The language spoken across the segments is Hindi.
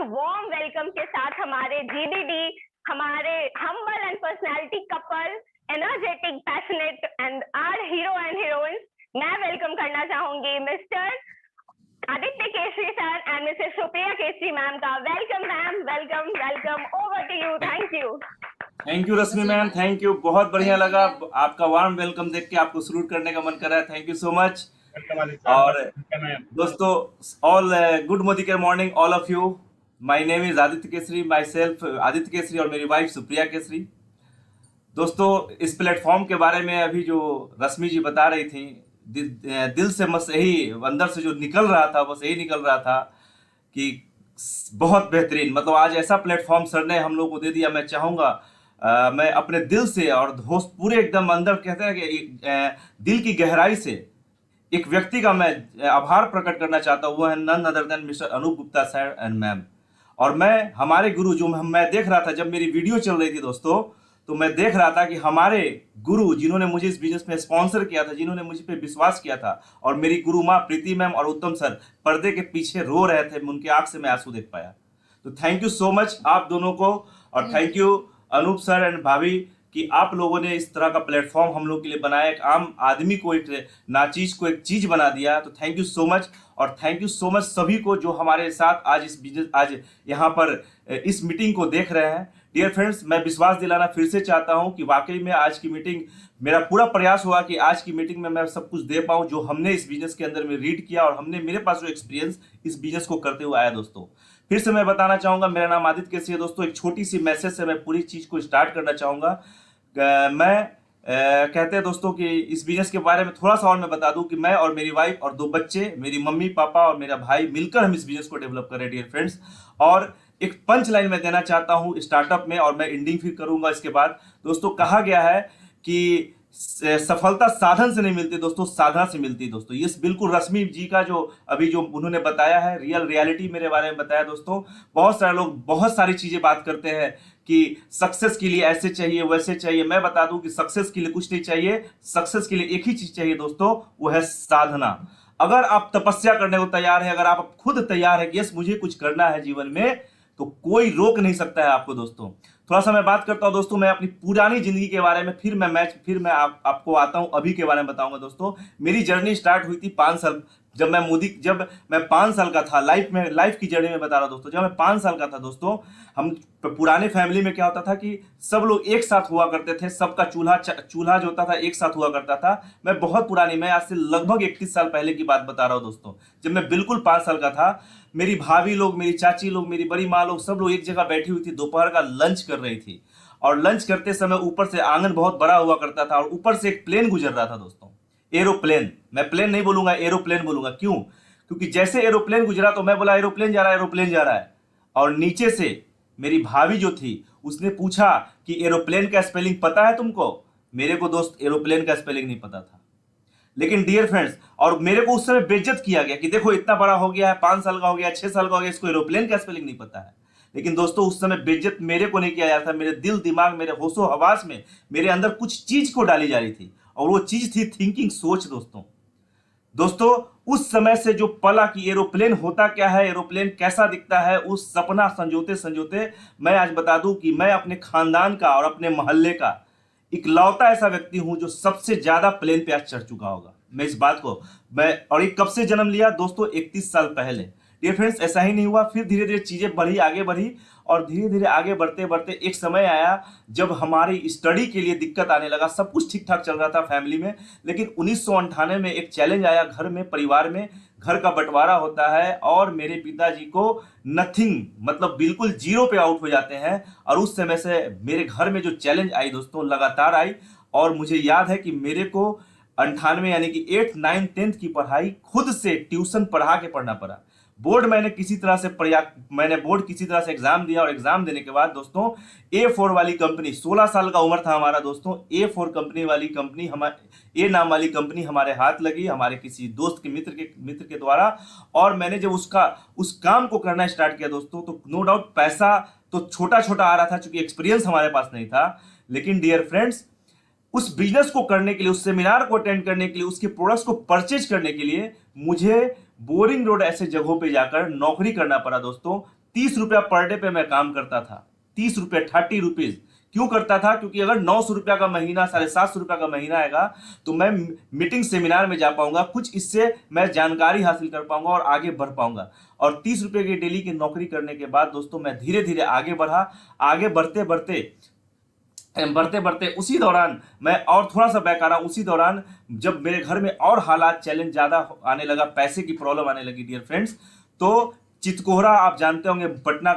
वार्म वेलकम के साथ हमारे जीडीडी, हमारे humble and personality couple, energetic, passionate and our hero and heroines, मैं वेलकम करना चाहूंगी Mr Aditya Kesari sir and Mrs Supriya Kesari ma'am का। Welcome ma'am, welcome welcome, over to you. Thank you Rashmi ma'am, thank you. बहुत बढ़िया लगा आपका वार्म वेलकम देख के, आपको सल्यूट करने का मन कर रहा है। Thank you so much. और दोस्तों, all good Modicare morning all of you. My name is Aditya Kesari, myself Aditya Kesari और मेरी वाइफ सुप्रिया केसरी। दोस्तों, इस प्लेटफॉर्म के बारे में अभी जो रश्मि जी बता रही थी, दिल से बस यही अंदर से जो निकल रहा था, बस यही निकल रहा था कि बहुत बेहतरीन, मतलब आज ऐसा प्लेटफॉर्म सर ने हम लोग को दे दिया। मैं चाहूंगा मैं अपने दिल से और होस्ट पूरे एकदम अंदर कहते हैं कि दिल की गहराई से एक व्यक्ति का मैं आभार प्रकट करना चाहता हूँ। वो है none other than mister Anoop Gupta sir and ma'am. और मैं हमारे गुरु जो मैं देख रहा था जब मेरी वीडियो चल रही थी दोस्तों, तो मैं देख रहा था कि हमारे गुरु जिन्होंने मुझे इस बिजनेस में स्पॉन्सर किया था, जिन्होंने मुझे पे विश्वास किया था, और मेरी गुरु माँ प्रीति मैम और उत्तम सर पर्दे के पीछे रो रहे थे, उनकी आंख से मैं आंसू देख पाया। तो थैंक यू सो मच आप दोनों को, और thank you Anup sir and भाभी कि आप लोगों ने इस तरह का प्लेटफॉर्म हम लोग के लिए बनाया, एक आम आदमी को एक नाचीज को एक चीज बना दिया। तो थैंक यू सो मच, और थैंक यू सो मच सभी को जो हमारे साथ आज इस बिजनेस आज यहाँ पर इस मीटिंग को देख रहे हैं। डियर फ्रेंड्स, मैं विश्वास दिलाना फिर से चाहता हूं कि वाकई में आज की मीटिंग, मेरा पूरा प्रयास हुआ कि आज की मीटिंग में मैं सब कुछ दे पाऊं जो हमने इस बिजनेस के अंदर में रीड किया और हमने मेरे पास जो एक्सपीरियंस इस बिजनेस को करते हुए आया। दोस्तों, फिर से मैं बताना चाहूंगा, मेरा नाम आदित्य केसरी है। दोस्तों, एक छोटी सी मैसेज से मैं पूरी चीज को स्टार्ट करना चाहूंगा। कहते हैं दोस्तों कि इस बिजनेस के बारे में थोड़ा सा और मैं बता दूं कि मैं और मेरी वाइफ और 2 बच्चे, मेरी मम्मी पापा और मेरा भाई मिलकर हम इस बिजनेस को डेवलप कर रहे हैं डियर फ्रेंड्स। और एक पंच लाइन मैं देना चाहता हूं स्टार्टअप में, और मैं एंडिंग फिर करूंगा इसके बाद। दोस्तों, कहा गया है कि सफलता साधन से नहीं मिलती दोस्तों, साधना से मिलती है दोस्तों। ये बिल्कुल रश्मि जी का जो अभी जो उन्होंने बताया है, रियलिटी मेरे बारे में बताया। दोस्तों, बहुत सारे लोग बहुत सारी चीजें बात करते हैं कि सक्सेस के लिए ऐसे चाहिए वैसे चाहिए। मैं बता दूं कि सक्सेस के लिए कुछ नहीं चाहिए, सक्सेस के लिए एक ही चीज चाहिए दोस्तों, वो है साधना। अगर आप तपस्या करने को तैयार है, अगर आप खुद तैयार है कि यस मुझे कुछ करना है जीवन में, तो कोई रोक नहीं सकता है आपको। दोस्तों, थोड़ा सा मैं बात करता हूं दोस्तों, मैं अपनी पुरानी जिंदगी के बारे में, फिर मैं आपको आता हूं अभी के बारे में बताऊंगा। दोस्तों, मेरी जर्नी स्टार्ट हुई थी 5 साल, जब मैं 5 साल का था। लाइफ की जर्नी में बता रहा हूं दोस्तों। जब मैं 5 साल का था दोस्तों, हम पुराने फैमिली में क्या होता था कि सब लोग एक साथ हुआ करते थे, सबका चूल्हा जो होता था एक साथ हुआ करता था। मैं बहुत पुरानी, मैं आज से लगभग 31 साल पहले की बात बता रहा हूं दोस्तों। जब मैं बिल्कुल 5 साल का था, मेरी भाभी लोग, मेरी चाची लोग, मेरी बड़ी माँ लोग, सब लोग एक जगह बैठी हुई थी, दोपहर का लंच कर रही थी। और लंच करते समय ऊपर से आंगन बहुत बड़ा हुआ करता था, और ऊपर से एक प्लेन गुजर रहा था दोस्तों, एरोप्लेन। मैं प्लेन नहीं बोलूंगा, एरोप्लेन बोलूंगा। क्यों? क्योंकि जैसे एरोप्लेन गुजरा तो मैं बोला एरोप्लेन जा रहा है, एरोप्लेन जा रहा है। और नीचे से मेरी भाभी जो थी उसने पूछा कि एरोप्लेन का स्पेलिंग पता है तुमको? मेरे को दोस्त एरोप्लेन का स्पेलिंग नहीं पता था। लेकिन डियर फ्रेंड्स, और मेरे को उस समय बेइज्जत किया गया कि देखो इतना बड़ा हो गया है, 5 साल का हो गया, 6 साल का हो गया, इसको एरोप्लेन का स्पेलिंग नहीं पता है। लेकिन दोस्तों, उस समय बेइज्जत मेरे को नहीं किया जा रहा था, मेरे दिल दिमाग, मेरे होशो हवास में, मेरे अंदर कुछ चीज को डाली जा रही थी, और वो चीज थी थिंकिंग, सोच। दोस्तों, उस समय से जो पला कि एरोप्लेन होता क्या है, एरोप्लेन कैसा दिखता है, उस सपना संजोते संजोते मैं आज बता दूं कि मैं अपने खानदान का और अपने मोहल्ले का इकलौता ऐसा व्यक्ति हूं जो सबसे ज्यादा प्लेन पे आज चढ़ चुका होगा। मैं इस बात को और ये कब से जन्म लिया दोस्तों? 31 साल पहले। डियर फ्रेंड्स, ऐसा ही नहीं हुआ, फिर धीरे धीरे चीजें बढ़ी, आगे बढ़ी, और धीरे धीरे आगे बढ़ते बढ़ते एक समय आया जब हमारी स्टडी के लिए दिक्कत आने लगा। सब कुछ ठीक ठाक चल रहा था फैमिली में, लेकिन 1998 में एक चैलेंज आया घर में, परिवार में। घर का बंटवारा होता है और मेरे पिताजी को नथिंग, मतलब बिल्कुल जीरो पे आउट हो जाते हैं। और उस समय से मेरे घर में जो चैलेंज आई दोस्तों, लगातार आई। और मुझे याद है कि मेरे को 98 यानी कि 8, 9, 10 की पढ़ाई खुद से ट्यूशन पढ़ा के पढ़ना पड़ा। बोर्ड मैंने किसी तरह से एग्जाम दिया, और एग्जाम देने के बाद दोस्तों A4 वाली कंपनी, 16 साल का उम्र था हमारा दोस्तों, A4 कंपनी वाली कंपनी, ए नाम वाली कंपनी हमारे हाथ लगी, हमारे किसी दोस्त के मित्र के द्वारा। और मैंने जब उस काम को करना स्टार्ट किया दोस्तों, तो नो डाउट पैसा तो छोटा छोटा आ रहा था, क्योंकि एक्सपीरियंस हमारे पास नहीं था। लेकिन डियर फ्रेंड्स, उस बिजनेस को करने के लिए, उस सेमिनार को अटेंड करने के लिए, उसके प्रोडक्ट्स को परचेज करने के लिए मुझे बोरिंग रोड ऐसे जगहों पे जाकर नौकरी करना पड़ा दोस्तों। 30 रुपया पर डे पे मैं काम करता था। 30 रुपये, 30 रुपीज। क्यों करता था? क्योंकि अगर 900 रुपया का महीना, 750 रुपया का महीना आएगा तो मैं मीटिंग सेमिनार में जा पाऊंगा, कुछ इससे मैं जानकारी हासिल कर पाऊंगा और आगे बढ़ पाऊंगा। और 30 रुपये की डेली की नौकरी करने के बाद दोस्तों मैं धीरे धीरे आगे बढ़ा। आगे बढ़ते बढ़ते उसी दौरान मैं और थोड़ा सा बैक आ रहा हूं। उसी दौरान जब मेरे घर में और हालात चैलेंज ज्यादा आने लगा, पैसे की प्रॉब्लम आने लगी डियर फ्रेंड्स, तो चितकोहरा आप जानते होंगे, पटना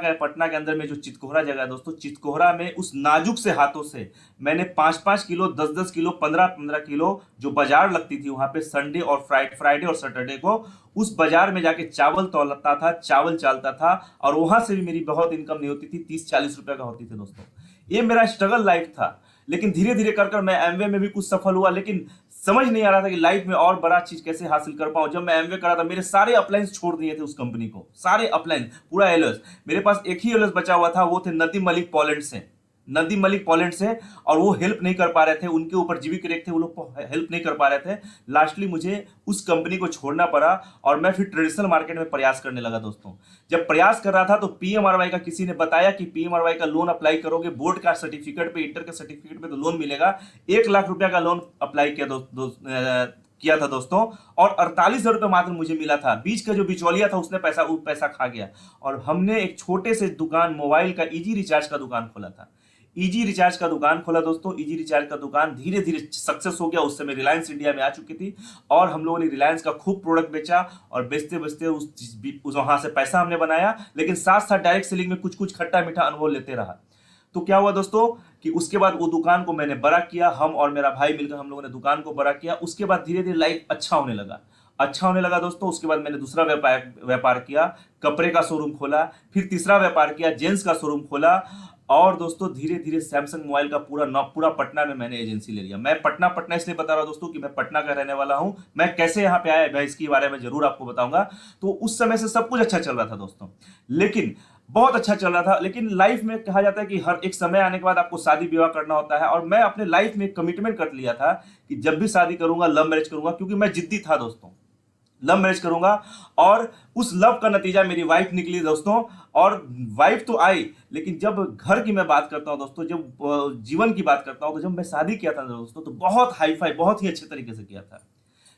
के अंदर में जो चितकोहरा जगह है दोस्तों, चितकोहरा में उस नाजुक से हाथों से मैंने 5-5 किलो, 10-10 किलो, 15-15 किलो जो बाजार लगती थी वहां पे संडे और फ्राइडे और सैटरडे को, उस बाजार में जाके चावल तौलता था, चावल चालता था। और वहां से भी मेरी बहुत इनकम नहीं होती थी, 30-40 रुपए का होती थी दोस्तों। ये मेरा स्ट्रगल लाइफ था। लेकिन धीरे धीरे कर मैं एमवे में भी कुछ सफल हुआ, लेकिन समझ नहीं आ रहा था कि लाइफ में और बड़ा चीज कैसे हासिल कर पाऊं। जब मैं एमवे कर रहा था, मेरे सारे अपलाइंस छोड़ दिए थे उस कंपनी को, सारे अपलाइन, पूरा एलओएस। मेरे पास एक ही एलओएस बचा हुआ था, वो थे नदीम मलिक पोलैंड से, और वो हेल्प नहीं कर पा रहे थे। उनके ऊपर जीवी क्रेक थे, वो लोग हेल्प नहीं कर पा रहे थे। लास्टली मुझे उस कंपनी को छोड़ना पड़ा और मैं फिर ट्रेडिशनल मार्केट में प्रयास करने लगा दोस्तों। जब प्रयास कर रहा था तो पीएमआरवाई का किसी ने बताया कि पीएमआरवाई का लोन अप्लाई करोगे, बोर्ड का सर्टिफिकेट पे, इंटर के सर्टिफिकेट पे तो लोन मिलेगा। 1 लाख रुपया का लोन अप्लाई किया था दोस्तों, और 48,000 रुपये मात्र मुझे मिला था। बीच का जो बिचौलिया था उसने पैसा खा गया। और हमने एक छोटे से दुकान, मोबाइल का इजी रिचार्ज का दुकान खोला था। इजी रिचार्ज का दुकान खोला दोस्तों। इजी रिचार्ज का दुकान धीरे धीरे सक्सेस हो गया। उस समय रिलायंस इंडिया में आ चुकी थी और हम लोगों ने रिलायंस का खूब प्रोडक्ट बेचा और बेचते बेचते उस वहां से पैसा हमने बनाया। लेकिन साथ साथ डायरेक्ट सेलिंग में कुछ कुछ खट्टा मीठा अनुभव लेते रहा। तो क्या हुआ दोस्तों कि उसके बाद वो दुकान को मैंने बड़ा किया, हम और मेरा भाई मिलकर हम लोगों ने दुकान को बड़ा किया। उसके बाद धीरे धीरे लाइफ अच्छा होने लगा दोस्तों। उसके बाद मैंने दूसरा व्यापार किया, कपड़े का शोरूम खोला। फिर तीसरा व्यापार किया, जेंट्स का शोरूम खोला। और दोस्तों धीरे धीरे सैमसंग मोबाइल का पूरा पटना में मैंने एजेंसी ले लिया। मैं पटना इसलिए बता रहा हूं दोस्तों कि मैं पटना का रहने वाला हूं। मैं कैसे यहाँ पे आया मैं इसके बारे में जरूर आपको बताऊंगा। तो उस समय से सब कुछ अच्छा चल रहा था दोस्तों, लेकिन बहुत अच्छा चल रहा था। लेकिन लाइफ में कहा जाता है कि हर एक समय आने के बाद आपको शादी विवाह करना होता है। और मैं अपने लाइफ में कमिटमेंट कर लिया था कि जब भी शादी करूंगा लव मैरिज करूंगा, क्योंकि मैं जिद्दी था दोस्तों। लव मैरिज करूंगा और उस लव का नतीजा मेरी वाइफ निकली दोस्तों। और वाइफ तो आई, लेकिन जब घर की मैं बात करता हूं दोस्तों, जब जीवन की बात करता हूं, तो जब मैं शादी किया था दोस्तों तो बहुत हाई फाई, बहुत ही अच्छे तरीके से किया था।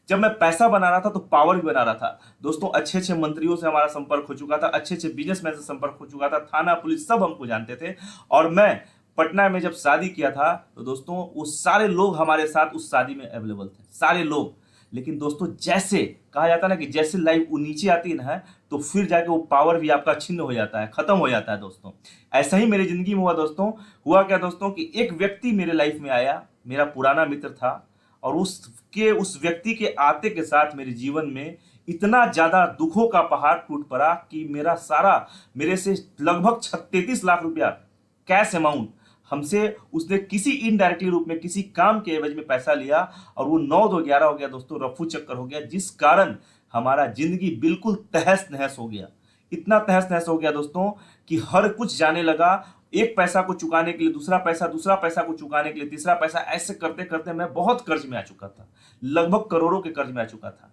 जब मैं पैसा बना रहा था तो पावर भी बना रहा था दोस्तों। अच्छे अच्छे मंत्रियों से हमारा संपर्क हो चुका था, अच्छे अच्छे बिजनेसमैन से संपर्क हो चुका था, थाना पुलिस सब हमको जानते थे। और मैं पटना में जब शादी किया था तो दोस्तों वो सारे लोग हमारे साथ उस शादी में अवेलेबल थे, सारे लोग। लेकिन दोस्तों जैसे कहा जाता है ना कि जैसे लाइफ वो नीचे आती है ना, तो फिर जाके वो पावर भी आपका छिन्न हो जाता है, खत्म हो जाता है दोस्तों। ऐसा ही मेरी जिंदगी में हुआ दोस्तों। हुआ क्या दोस्तों कि एक व्यक्ति मेरे लाइफ में आया, मेरा पुराना मित्र था, और उस व्यक्ति के आते के साथ मेरे जीवन में इतना ज्यादा दुखों का पहाड़ टूट पड़ा कि मेरे से लगभग 33 लाख रुपया कैश अमाउंट हमसे उसने किसी इनडायरेक्टली रूप में किसी काम के एवज में पैसा लिया। और वो 9-2-11 हो गया दोस्तों, रफू चक्कर हो गया, जिस कारण हमारा जिंदगी बिल्कुल तहस नहस हो गया। इतना तहस नहस हो गया दोस्तों कि हर कुछ जाने लगा। एक पैसा को चुकाने के लिए दूसरा पैसा को चुकाने के लिए तीसरा पैसा, ऐसे करते करते मैं बहुत कर्ज में आ चुका था। लगभग करोड़ों के कर्ज में आ चुका था।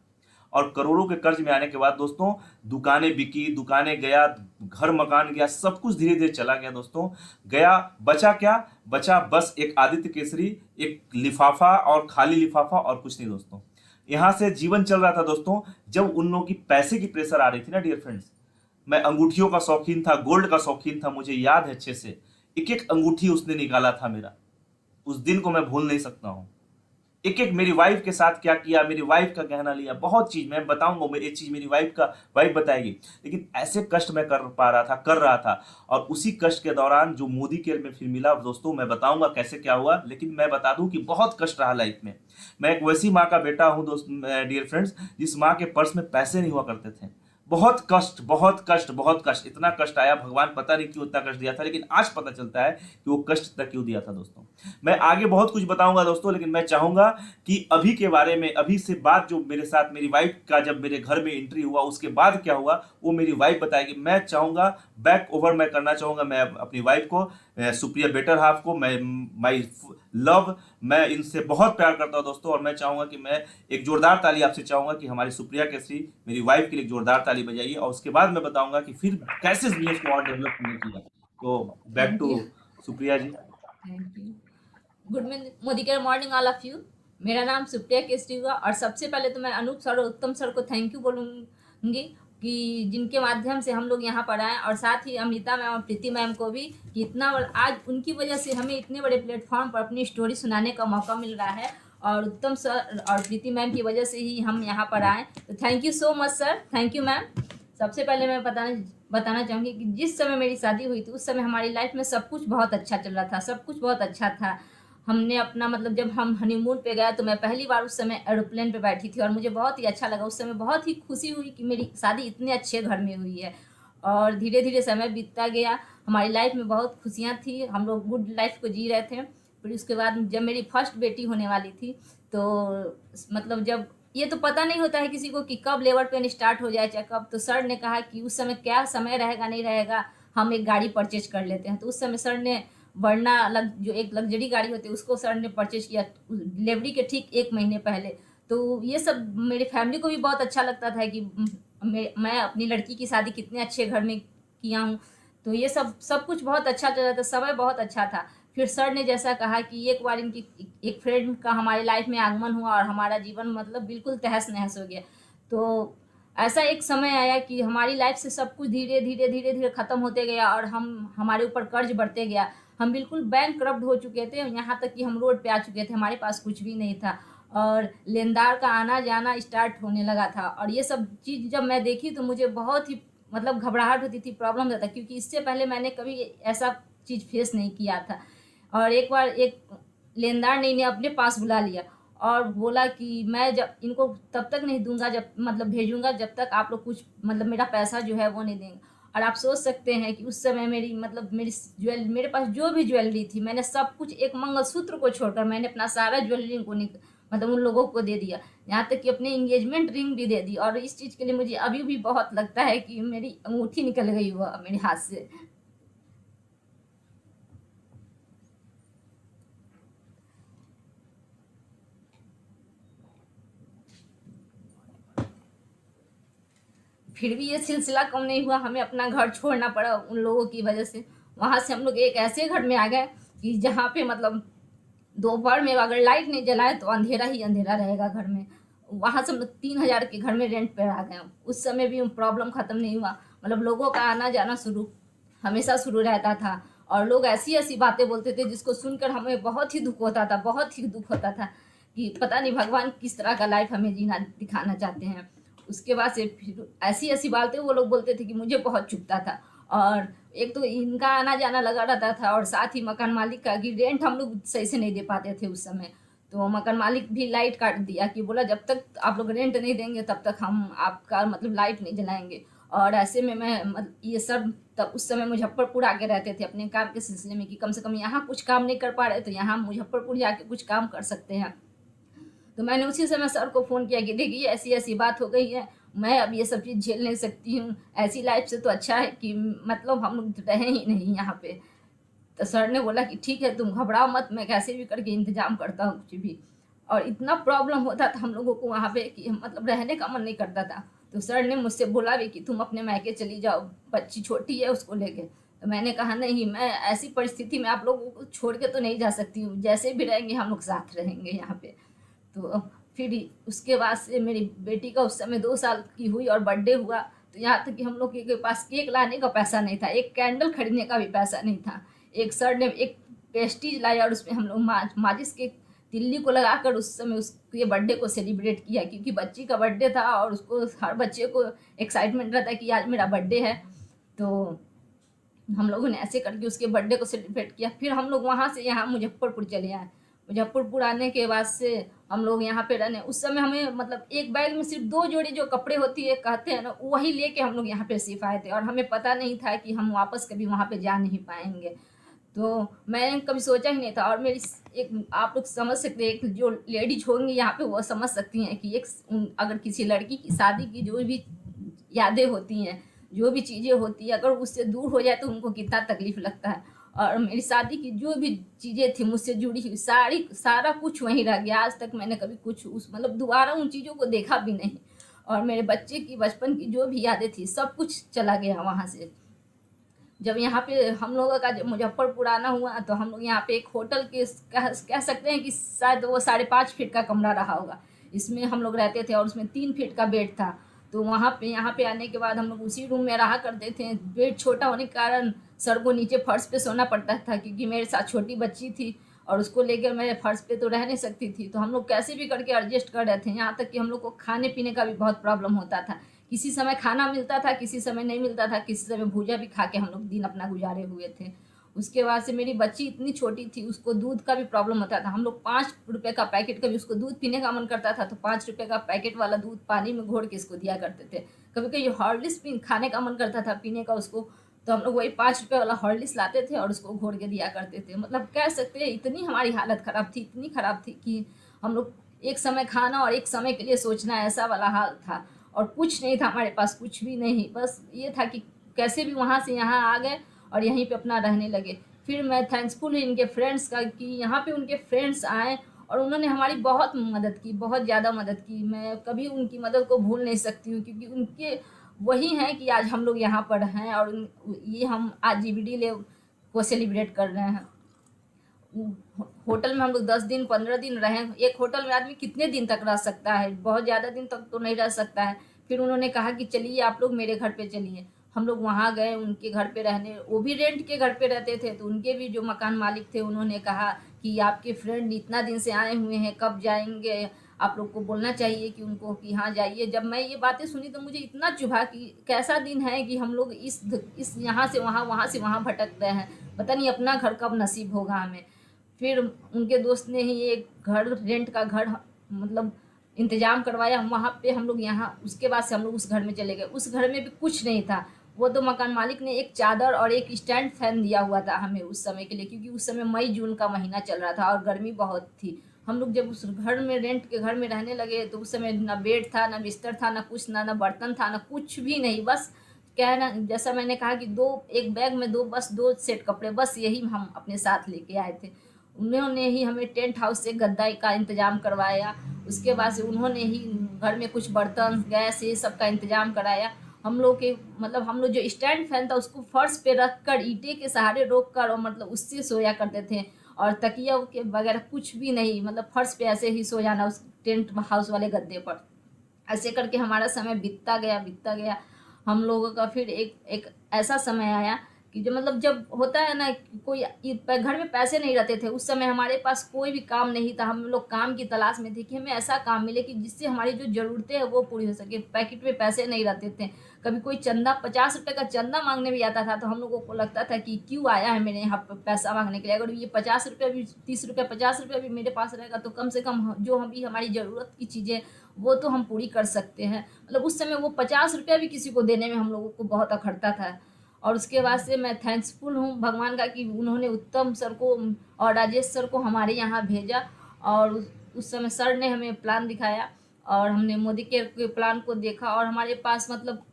और करोड़ों के कर्ज में आने के बाद दोस्तों दुकानें बिकी, दुकानें गया, घर मकान गया, सब कुछ धीरे धीरे चला गया दोस्तों। गया, बचा क्या? बचा बस एक आदित्य केसरी, एक लिफाफा और खाली लिफाफा, और कुछ नहीं दोस्तों। यहां से जीवन चल रहा था दोस्तों। जब उन लोगों की पैसे की प्रेशर आ रही थी ना डियर फ्रेंड्स, मैं अंगूठियों का शौकीन था, गोल्ड का शौकीन था, मुझे याद है अच्छे से। एक एक अंगूठी उसने निकाला था मेरा, उस दिन को मैं भूल नहीं सकता हूं। एक एक मेरी वाइफ के साथ क्या किया, मेरी वाइफ का गहना लिया, बहुत चीज मैं बताऊंगा। एक चीज मेरी वाइफ बताएगी। लेकिन ऐसे कष्ट मैं कर रहा था। और उसी कष्ट के दौरान जो मोदी केयर में फिर मिला दोस्तों, मैं बताऊंगा कैसे क्या हुआ। लेकिन मैं बता दूं कि बहुत कष्ट रहा लाइफ में। मैं एक वैसी माँ का बेटा हूं दोस्त डियर फ्रेंड्स, जिस माँ के पर्स में पैसे नहीं हुआ करते थे। बहुत कष्ट, इतना कष्ट आया, भगवान पता नहीं क्यों इतना कष्ट दिया था। लेकिन आज पता चलता है कि वो कष्ट इतना क्यों दिया था दोस्तों। मैं आगे बहुत कुछ बताऊंगा दोस्तों, लेकिन मैं चाहूंगा कि अभी के बारे में, अभी से बात जो मेरे साथ मेरी वाइफ का जब मेरे घर में एंट्री हुआ उसके बाद क्या हुआ वो मेरी वाइफ बताएगी। मैं चाहूंगा बैक ओवर मैं करना चाहूंगा मैं अपनी वाइफ को, सुप्रिया बेटर हाफ को, मैं माई लव। मैं इनसे बहुत प्यार करता हूँ दोस्तों, और मैं चाहूंगा कि मैं एक जोरदार ताली आपसे चाहूंगा कि हमारी सुप्रिया केसरी मेरी वाइफ के लिए एक जोरदार ताली बजाइए, और उसके बाद मैं बताऊंगा कि फिर कैसे इस बिजनेस को और डेवलप करने की। तो back thank to you. Supriya ji. Thank you. Good Modicare morning all of you. मेरा नाम सुप्रिया केसरी हुआ, और सबसे पहले तो मैं अनूप सर और उत्तम सर को थैंक यू बोलूँगी कि जिनके माध्यम से हम लोग यहाँ पर आए, और साथ ही अमिता मैम और प्रीति मैम को भी कि आज उनकी वजह से हमें इतने बड़े प्लेटफॉर्म पर अपनी स्टोरी सुनाने का मौका मिल रहा है, और उत्तम सर और प्रीति मैम की वजह से ही हम यहाँ पर आए। तो thank you so much sir, thank you ma'am. सबसे पहले मैं बताना चाहूँगी कि जिस समय मेरी शादी हुई थी उस समय हमारी लाइफ में सब कुछ बहुत अच्छा चल रहा था, सब कुछ बहुत अच्छा था। हमने अपना मतलब जब हम हनीमून पे गए तो मैं पहली बार उस समय एरोप्लेन पे बैठी थी, और मुझे बहुत ही अच्छा लगा। उस समय बहुत ही खुशी हुई कि मेरी शादी इतने अच्छे घर में हुई है। और धीरे धीरे समय बीतता गया, हमारी लाइफ में बहुत खुशियाँ थी, हम लोग गुड लाइफ को जी रहे थे। फिर उसके बाद जब मेरी फर्स्ट बेटी होने वाली थी, तो मतलब जब ये तो पता नहीं होता है किसी को कि कब लेबर पेन स्टार्ट हो जाए चेकअप, तो सर ने कहा कि उस समय क्या समय रहेगा नहीं रहेगा, हम एक गाड़ी परचेज कर लेते हैं। तो उस समय सर ने वर्ना जो एक लग्जरी गाड़ी होती है उसको सर ने परचेज किया डिलीवरी के ठीक 1 महीने पहले। तो ये सब मेरी फैमिली को भी बहुत अच्छा लगता था कि मैं अपनी लड़की की शादी कितने अच्छे घर में किया हूँ। तो ये सब कुछ बहुत अच्छा चल रहा था, समय बहुत अच्छा था। फिर सर ने जैसा कहा कि एक बार इनकी एक फ्रेंड का हमारी लाइफ में आगमन हुआ, और हमारा जीवन मतलब बिल्कुल तहस नहस हो गया। तो ऐसा एक समय आया कि हमारी लाइफ से सब कुछ धीरे धीरे धीरे धीरे ख़त्म होते गया, और हमारे ऊपर कर्ज बढ़ते गया। हम बिल्कुल बैंकक्रप्ट हो चुके थे, यहाँ तक कि हम रोड पे आ चुके थे, हमारे पास कुछ भी नहीं था, और लेनदार का आना जाना स्टार्ट होने लगा था। और ये सब चीज़ जब मैं देखी तो मुझे बहुत ही मतलब घबराहट होती थी, प्रॉब्लम होता था, क्योंकि इससे पहले मैंने कभी ऐसा चीज़ फेस नहीं किया था। और एक बार एक लेनदार ने इन्हें अपने पास बुला लिया और बोला कि मैं जब इनको तब तक नहीं दूंगा, जब मतलब भेजूंगा जब तक आप लोग कुछ मतलब मेरा पैसा जो है वो नहीं देंगे। और आप सोच सकते हैं कि उस समय मेरे पास जो भी ज्वेलरी थी, मैंने सब कुछ, एक मंगलसूत्र को छोड़कर मैंने अपना सारा ज्वेलरी को मतलब उन लोगों को दे दिया, यहाँ तक कि अपनी एंगेजमेंट रिंग भी दे दी। और इस चीज़ के लिए मुझे अभी भी बहुत लगता है कि मेरी अंगूठी निकल गई हुआ मेरे हाथ से। फिर भी ये सिलसिला कम नहीं हुआ, हमें अपना घर छोड़ना पड़ा उन लोगों की वजह से। वहाँ से हम लोग एक ऐसे घर में आ गए कि जहाँ पे मतलब दोपहर में अगर लाइट नहीं जलाए तो अंधेरा ही अंधेरा रहेगा घर में। वहाँ से हम लोग 3,000 के घर में रेंट पे आ गए। उस समय भी प्रॉब्लम ख़त्म नहीं हुआ, मतलब लोगों का आना जाना हमेशा शुरू रहता था, और लोग ऐसी ऐसी बातें बोलते थे जिसको सुनकर हमें बहुत ही दुख होता था, बहुत ही दुख होता था कि पता नहीं भगवान किस तरह का लाइफ हमें जीना दिखाना चाहते हैं। उसके बाद से फिर ऐसी ऐसी बातें वो लोग बोलते थे कि मुझे बहुत चुभता था। और एक तो इनका आना जाना लगा रहता था, और साथ ही मकान मालिक का कि रेंट हम लोग सही से नहीं दे पाते थे उस समय। तो मकान मालिक भी लाइट काट दिया कि बोला जब तक आप लोग रेंट नहीं देंगे तब तक हम आपका मतलब लाइट नहीं जलाएंगे। और ऐसे में मैं ये सब तब उस समय मुजफ्फरपुर आके रहते थे अपने काम के सिलसिले में कि कम से कम यहाँ कुछ काम नहीं कर पा रहे तो यहाँ मुजफ्फरपुर जाके कुछ काम कर सकते हैं। तो मैंने उसी समय सर को फ़ोन किया कि देखिए ऐसी ऐसी बात हो गई है, मैं अब ये सब चीज़ झेल नहीं सकती हूँ, ऐसी लाइफ से तो अच्छा है कि मतलब हम लोग रहें ही नहीं यहाँ पे। तो सर ने बोला कि ठीक है तुम घबराओ मत, मैं कैसे भी करके इंतज़ाम करता हूँ कुछ भी। और इतना प्रॉब्लम होता था हम लोगों को वहाँ पे कि मतलब रहने का मन नहीं करता था। तो सर ने मुझसे बोला भी कि तुम अपने मायके चली जाओ, बच्ची छोटी है उसको लेके। तो मैंने कहा नहीं, मैं ऐसी परिस्थिति में आप लोगों को छोड़ के तो नहीं जा सकती हूँ, जैसे भी रहेंगे हम लोग साथ रहेंगे यहाँ पे। तो फिर उसके बाद से मेरी बेटी का उस समय 2 साल की हुई और बर्थडे हुआ, तो यहाँ तक कि हम लोग के पास केक लाने का पैसा नहीं था, एक कैंडल खरीदने का भी पैसा नहीं था। एक सर ने एक पेस्टीज लाया और उसमें हम लोग माचिस के तिल्ली को लगाकर उस समय उसके बर्थडे को सेलिब्रेट किया, क्योंकि बच्ची का बर्थडे था और उसको हर बच्चे को एक्साइटमेंट रहता है कि आज मेरा बर्थडे है। तो हम लोगों ने ऐसे करके उसके बर्थडे को सेलिब्रेट किया। फिर हम लोग वहाँ से यहाँ मुजफ्फरपुर चले आए। मुजफ्फरपुर आने के बाद से हम लोग यहाँ पे रहने, उस समय हमें मतलब एक बैग में सिर्फ 2 जोड़ी जो कपड़े होती है कहते हैं ना, वही लेके हम लोग यहाँ पे शिफ्ट आए थे, और हमें पता नहीं था कि हम वापस कभी वहाँ पे जा नहीं पाएंगे। तो मैंने कभी सोचा ही नहीं था। और मेरी एक आप लोग समझ सकते हैं, एक जो लेडीज होंगी यहाँ पे वो समझ सकती हैं कि अगर किसी लड़की की शादी की जो भी यादें होती हैं, जो भी चीज़ें होती हैं, अगर उससे दूर हो जाए तो उनको कितना तकलीफ लगता है। और मेरी शादी की जो भी चीज़ें थी मुझसे जुड़ी हुई सारा कुछ वहीं रह गया। आज तक मैंने कभी कुछ उस मतलब दोबारा उन चीज़ों को देखा भी नहीं। और मेरे बच्चे की बचपन की जो भी यादें थी सब कुछ चला गया वहाँ से। जब यहाँ पे हम लोगों का जब मुजफ्फरपुर आना हुआ तो हम लोग यहाँ पे एक होटल के कह सकते हैं कि शायद वो 5.5 फीट का कमरा रहा होगा, इसमें हम लोग रहते थे और उसमें 3 फीट का बेड था। तो वहाँ पे यहाँ पे आने के बाद हम लोग उसी रूम में रहा करते थे। बेड छोटा होने के कारण सर को नीचे फर्श पे सोना पड़ता था, क्योंकि मेरे साथ छोटी बच्ची थी और उसको लेकर मैं फर्श पे तो रह नहीं सकती थी। तो हम लोग कैसे भी करके एडजस्ट कर रहे थे। यहाँ तक कि हम लोग को खाने पीने का भी बहुत प्रॉब्लम होता था। किसी समय खाना मिलता था, किसी समय नहीं मिलता था, किसी समय भूजा भी खा के हम लोग दिन अपना गुजारे हुए थे। उसके बाद से मेरी बच्ची इतनी छोटी थी, उसको दूध का भी प्रॉब्लम होता था। हम लोग 5 रुपये का पैकेट, कभी उसको दूध पीने का मन करता था तो 5 रुपये का पैकेट वाला दूध पानी में घोर के इसको दिया करते थे। कभी कभी हॉर्लिक्स खाने का मन करता था पीने का उसको, तो हम लोग वही 5 रुपये वाला हॉर्लिक्स लाते थे और उसको घोर के दिया करते थे। मतलब कह सकते हैं इतनी हमारी हालत ख़राब थी, इतनी ख़राब थी कि हम लोग एक समय खाना और एक समय के लिए सोचना, ऐसा वाला हाल था। और कुछ नहीं था हमारे पास, कुछ भी नहीं। बस ये था कि कैसे भी वहाँ से यहाँ आ गए और यहीं पे अपना रहने लगे। फिर मैं थैंक्सफुल हूँ इनके फ्रेंड्स का कि यहाँ पे उनके फ्रेंड्स आए और उन्होंने हमारी बहुत मदद की, बहुत ज़्यादा मदद की। मैं कभी उनकी मदद को भूल नहीं सकती हूँ, क्योंकि उनके वही हैं कि आज हम लोग यहाँ पर हैं और ये हम आज जीबीडी डे को सेलिब्रेट कर रहे हैं। होटल में हम लोग 10 दिन 15 दिन रहे। एक होटल में आदमी कितने दिन तक रह सकता है, बहुत ज़्यादा दिन तक तो नहीं रह सकता है। फिर उन्होंने कहा कि चलिए आप लोग मेरे घर पे चलिए। हम लोग वहाँ गए उनके घर पे रहने। वो भी रेंट के घर पे रहते थे, तो उनके भी जो मकान मालिक थे उन्होंने कहा कि आपके फ्रेंड इतना दिन से आए हुए हैं, कब जाएंगे, आप लोग को बोलना चाहिए कि उनको कि हाँ जाइए। जब मैं ये बातें सुनी तो मुझे इतना चुभा कि कैसा दिन है कि हम लोग इस यहाँ से वहाँ, वहाँ से वहाँ भटक रहे हैं, पता नहीं अपना घर कब नसीब होगा हमें। फिर उनके दोस्त ने ही एक घर, रेंट का घर मतलब इंतज़ाम करवाया वहाँ पे हम लोग यहाँ। उसके बाद से हम लोग उस घर में चले गए। उस घर में भी कुछ नहीं था। वो तो मकान मालिक ने एक चादर और एक स्टैंड फैन दिया हुआ था हमें उस समय के लिए, क्योंकि उस समय मई जून का महीना चल रहा था और गर्मी बहुत थी। हम लोग जब उस घर में, रेंट के घर में रहने लगे, तो उस समय ना बेड था, ना बिस्तर था, ना कुछ, ना बर्तन था, ना कुछ भी नहीं। बस क्या है ना, जैसा मैंने कहा कि एक बैग में बस 2 सेट कपड़े, बस यही हम अपने साथ लेके आए थे। उन्होंने ही हमें टेंट हाउस से गद्दा का इंतज़ाम करवाया। उसके बाद से उन्होंने ही घर में कुछ बर्तन, गैस, ये सब का इंतज़ाम कराया। हम लोग के मतलब हम लोग जो स्टैंड फैन था उसको फर्श पे रख कर ईंटे के सहारे रोक कर और मतलब उससे सोया करते थे। और तकिया के वगैरह कुछ भी नहीं, मतलब फर्श पे ऐसे ही सो जाना उस टेंट हाउस वाले गद्दे पर। ऐसे करके हमारा समय बीतता गया। हम लोगों का फिर एक ऐसा समय आया कि जो मतलब जब होता है ना, कोई घर में पैसे नहीं रहते थे। उस समय हमारे पास कोई भी काम नहीं था। हम लोग काम की तलाश में थे कि हमें ऐसा काम मिले कि जिससे हमारी जो ज़रूरतें हैं वो पूरी हो सके। पैकेट में पैसे नहीं रहते थे। कभी कोई चंदा 50 रुपये का चंदा मांगने भी आता था तो हम लोगों को लगता था कि क्यों आया है मेरे यहाँ पर पैसा मांगने के लिए। अगर ये 50 रुपये भी, 30 रुपये, 50 रुपये भी मेरे पास रहेगा तो कम से कम जो अभी हमारी ज़रूरत की चीज़ें वो तो हम पूरी कर सकते हैं। मतलब उस समय वो 50 रुपया भी किसी को देने में हम लोगों को बहुत अखरता था। और उसके बाद से मैं थैंक्सफुल हूँ भगवान का कि उन्होंने उत्तम सर को और राजेश सर को हमारे यहाँ भेजा। और उस समय सर ने हमें प्लान दिखाया और हमने मोदी केयर के प्लान को देखा। और हमारे पास मतलब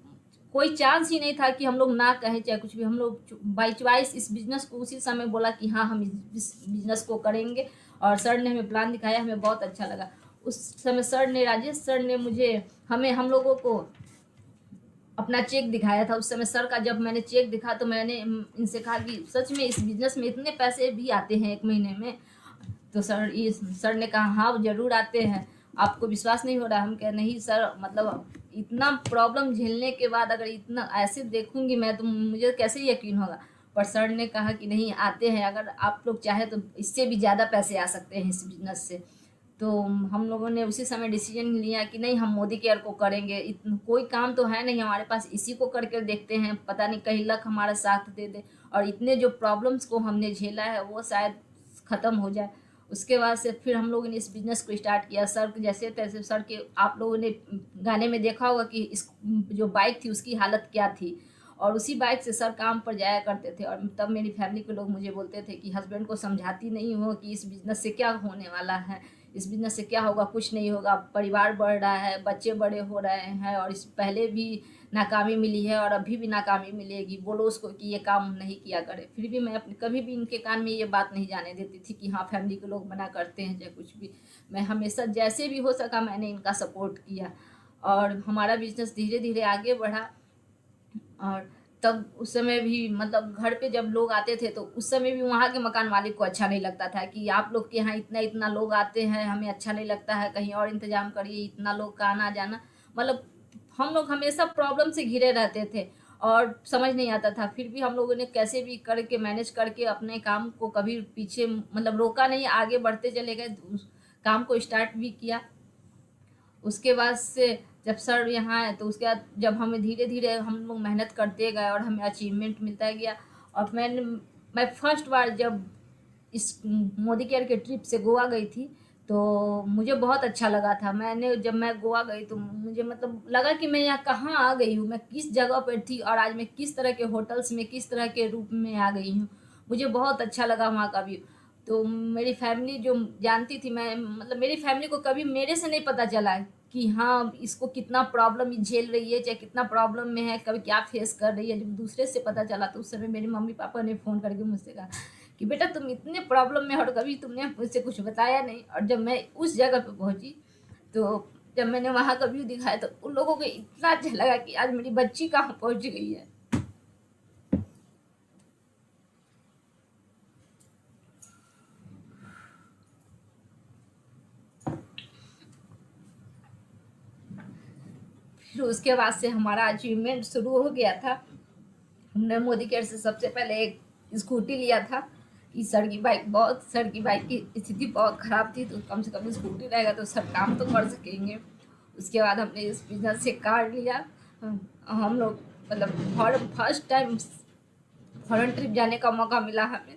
कोई चांस ही नहीं था कि हम लोग ना कहें चाहे कुछ भी। हम लोग बाई चॉइस इस बिज़नेस को उसी समय बोला कि हाँ हम इस बिज़नेस को करेंगे। और सर ने हमें प्लान दिखाया, हमें बहुत अच्छा लगा। उस समय सर ने, राजेश सर ने हम लोगों को अपना चेक दिखाया था। उस समय सर का जब मैंने चेक दिखा तो मैंने इनसे कहा कि सच में इस बिज़नेस में इतने पैसे भी आते हैं 1 महीने में? तो सर ने कहा हाँ ज़रूर आते हैं, आपको विश्वास नहीं हो रहा? हम कह नहीं सर, मतलब इतना प्रॉब्लम झेलने के बाद अगर इतना ऐसे देखूंगी मैं तो मुझे कैसे यकीन होगा। पर सर ने कहा कि नहीं आते हैं, अगर आप लोग चाहे तो इससे भी ज़्यादा पैसे आ सकते हैं इस बिज़नेस से। तो हम लोगों ने उसी समय डिसीजन लिया कि नहीं हम मोदी केयर को करेंगे। कोई काम तो है नहीं हमारे पास, इसी को करके देखते हैं, पता नहीं कहीं लक हमारा साथ दे दे और इतने जो प्रॉब्लम्स को हमने झेला है वो शायद ख़त्म हो जाए। उसके बाद से फिर हम लोगों ने इस बिज़नेस को स्टार्ट किया। सर जैसे तैसे, सर के आप लोगों ने गाने में देखा होगा कि इस जो बाइक थी उसकी हालत क्या थी, और उसी बाइक से सर काम पर जाया करते थे। और तब मेरी फैमिली के लोग मुझे बोलते थे कि हस्बैंड को समझाती नहीं हो कि इस बिज़नेस से क्या होने वाला है, इस बिजनेस से क्या होगा, कुछ नहीं होगा, परिवार बढ़ रहा है, बच्चे बड़े हो रहे हैं, और इस पहले भी नाकामी मिली है और अभी भी नाकामी मिलेगी, बोलो उसको कि ये काम नहीं किया करे। फिर भी मैं अपने कभी भी इनके कान में ये बात नहीं जाने देती थी कि हाँ फैमिली के लोग मना करते हैं या कुछ भी। मैं हमेशा जैसे भी हो सका मैंने इनका सपोर्ट किया, और हमारा बिजनेस धीरे धीरे आगे बढ़ा। और तब उस समय भी मतलब घर पे जब लोग आते थे तो उस समय भी वहाँ के मकान मालिक को अच्छा नहीं लगता था कि आप लोग के यहाँ इतना इतना लोग आते हैं, हमें अच्छा नहीं लगता है, कहीं और इंतजाम करिए, इतना लोग का आना जाना। मतलब हम लोग हमेशा प्रॉब्लम से घिरे रहते थे और समझ नहीं आता था। फिर भी हम लोगों ने कैसे भी करके मैनेज करके अपने काम को कभी पीछे मतलब रोका नहीं, आगे बढ़ते चले गए, उस काम को स्टार्ट भी किया। उसके बाद से जब सर यहाँ आए तो उसके बाद जब हमें धीरे धीरे हम लोग मेहनत करते गए और हमें अचीवमेंट मिलता गया। और मैं फर्स्ट बार जब इस मोदी केयर के ट्रिप से गोवा गई थी तो मुझे बहुत अच्छा लगा था। जब मैं गोवा गई तो मुझे मतलब लगा कि मैं यहाँ कहाँ आ गई हूँ, मैं किस जगह पर थी और आज मैं किस तरह के होटल्स में किस तरह के रूप में आ गई हूँ। मुझे बहुत अच्छा लगा वहाँ का व्यू। तो मेरी फैमिली जो जानती थी, मैं मतलब मेरी फैमिली को कभी मेरे से नहीं पता चला कि हाँ इसको कितना प्रॉब्लम झेल रही है, चाहे कितना प्रॉब्लम में है, कभी क्या फेस कर रही है। जब दूसरे से पता चला तो उस समय मेरे मम्मी पापा ने फ़ोन करके मुझसे कहा कि बेटा तुम इतने प्रॉब्लम में और कभी तुमने मुझसे कुछ बताया नहीं। और जब मैं उस जगह पे पहुंची तो जब मैंने वहाँ का व्यू दिखाया तो उन लोगों को इतना अच्छा लगा कि आज मेरी बच्ची कहाँ पहुंच गई है। फिर उसके बाद से हमारा अचीवमेंट शुरू हो गया था। हमने मोदी केयर से सबसे पहले एक स्कूटी लिया था कि सर की बाइक की स्थिति बहुत ख़राब थी, तो कम से कम स्कूटी रहेगा तो सर काम तो कर सकेंगे। उसके बाद हमने इस बिजनेस से कार लिया। हम लोग मतलब फर्स्ट टाइम फॉरेन ट्रिप जाने का मौका मिला हमें।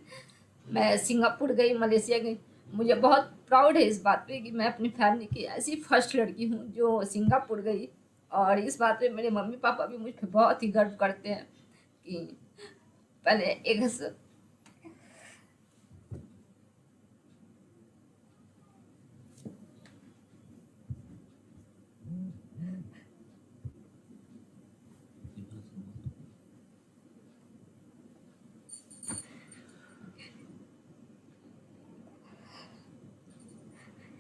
मैं सिंगापुर गई, मलेशिया गई। मुझे बहुत प्राउड है इस बात पे कि मैं अपनी फैमिली की ऐसी फर्स्ट लड़की हूँ जो सिंगापुर गई। और इस बात पे मेरे मम्मी पापा भी मुझ पर बहुत ही गर्व करते हैं कि पहले एक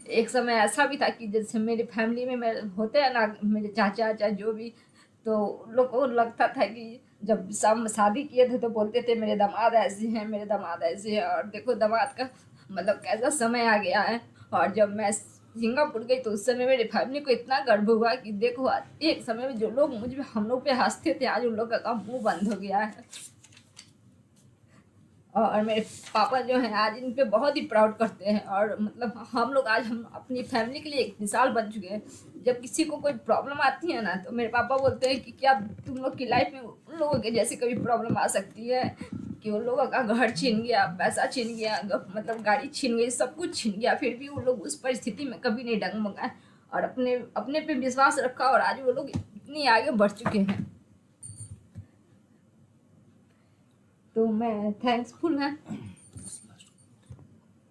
एक समय ऐसा भी था कि जैसे मेरी फैमिली में मेरे होते हैं ना मेरे चाचा चाचा जो भी, तो उन लोग को लगता था कि जब सब शादी किए थे तो बोलते थे मेरे दामाद ऐसे हैं, मेरे दामाद ऐसे हैं। और देखो दामाद का मतलब कैसा समय आ गया है। और जब मैं सिंगापुर गई तो उस समय मेरी फैमिली को इतना गर्व हुआ कि देखो आज एक समय में जो लोग हम लोग पे हंसते थे आज उन लोग का मुंह बंद हो गया है। और मेरे पापा जो हैं आज इन पे बहुत ही प्राउड करते हैं। और मतलब हम अपनी फैमिली के लिए एक मिसाल बन चुके हैं। जब किसी को कोई प्रॉब्लम आती है ना तो मेरे पापा बोलते हैं कि क्या तुम लोग की लाइफ में उन लोगों के जैसे कभी प्रॉब्लम आ सकती है कि उन लोगों का घर छीन गया, पैसा छीन गया, मतलब गाड़ी छीन गई, सब कुछ छीन गया, फिर भी वो लोग उस परिस्थिति में कभी नहीं डगमगाए और अपने अपने पे विश्वास रखा और आज वो लोग इतनी आगे बढ़ चुके हैं। तो मैं थैंक्सफुल है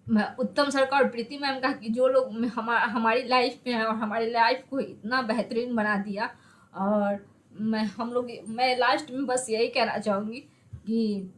मैं उत्तम सर का और प्रीति मैम का कि जो लोग हमारी लाइफ में है और हमारी लाइफ को इतना बेहतरीन बना दिया। और मैं लास्ट में बस यही कहना चाहूँगी कि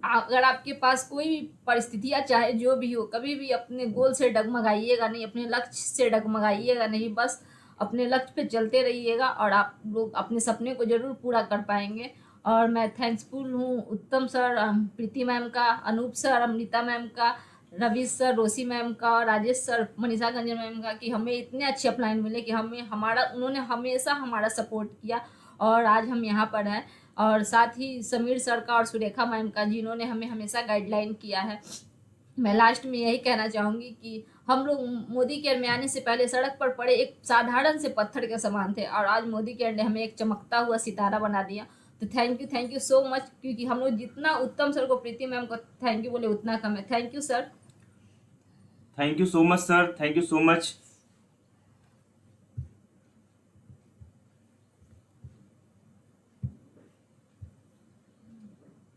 अगर आपके पास कोई भी परिस्थितियाँ चाहे जो भी हो, कभी भी अपने गोल से डगमगाइएगा नहीं, अपने लक्ष्य से डगमगाइएगा नहीं, बस अपने लक्ष्य पे चलते रहिएगा और आप लोग अपने सपने को जरूर पूरा कर पाएंगे। और मैं थैंक्सफुल हूँ उत्तम सर, प्रीति मैम का, अनूप सर, अमृता मैम का, रवि सर, रोशी मैम का, राजेश सर, मनीषा गंजन मैम का कि हमें इतने अच्छे अपलाइन मिले कि उन्होंने हमेशा हमारा सपोर्ट किया और आज हम यहाँ पर हैं। और साथ ही समीर सर का और सुरेखा मैम का जिन्होंने हमें हमेशा गाइडलाइन किया है। मैं लास्ट में यही कहना चाहूँगी कि हम लोग मोदी केयर में आने से पहले सड़क पर पड़े एक साधारण से पत्थर के समान थे और आज मोदी केयर ने हमें एक चमकता हुआ सितारा बना दिया। तो थैंक यू सो मच, क्योंकि हम लोग जितना उत्तम सर को, प्रीति मैम को थैंक यू बोले उतना कम है। Thank you sir. Thank you so much sir, thank you so much.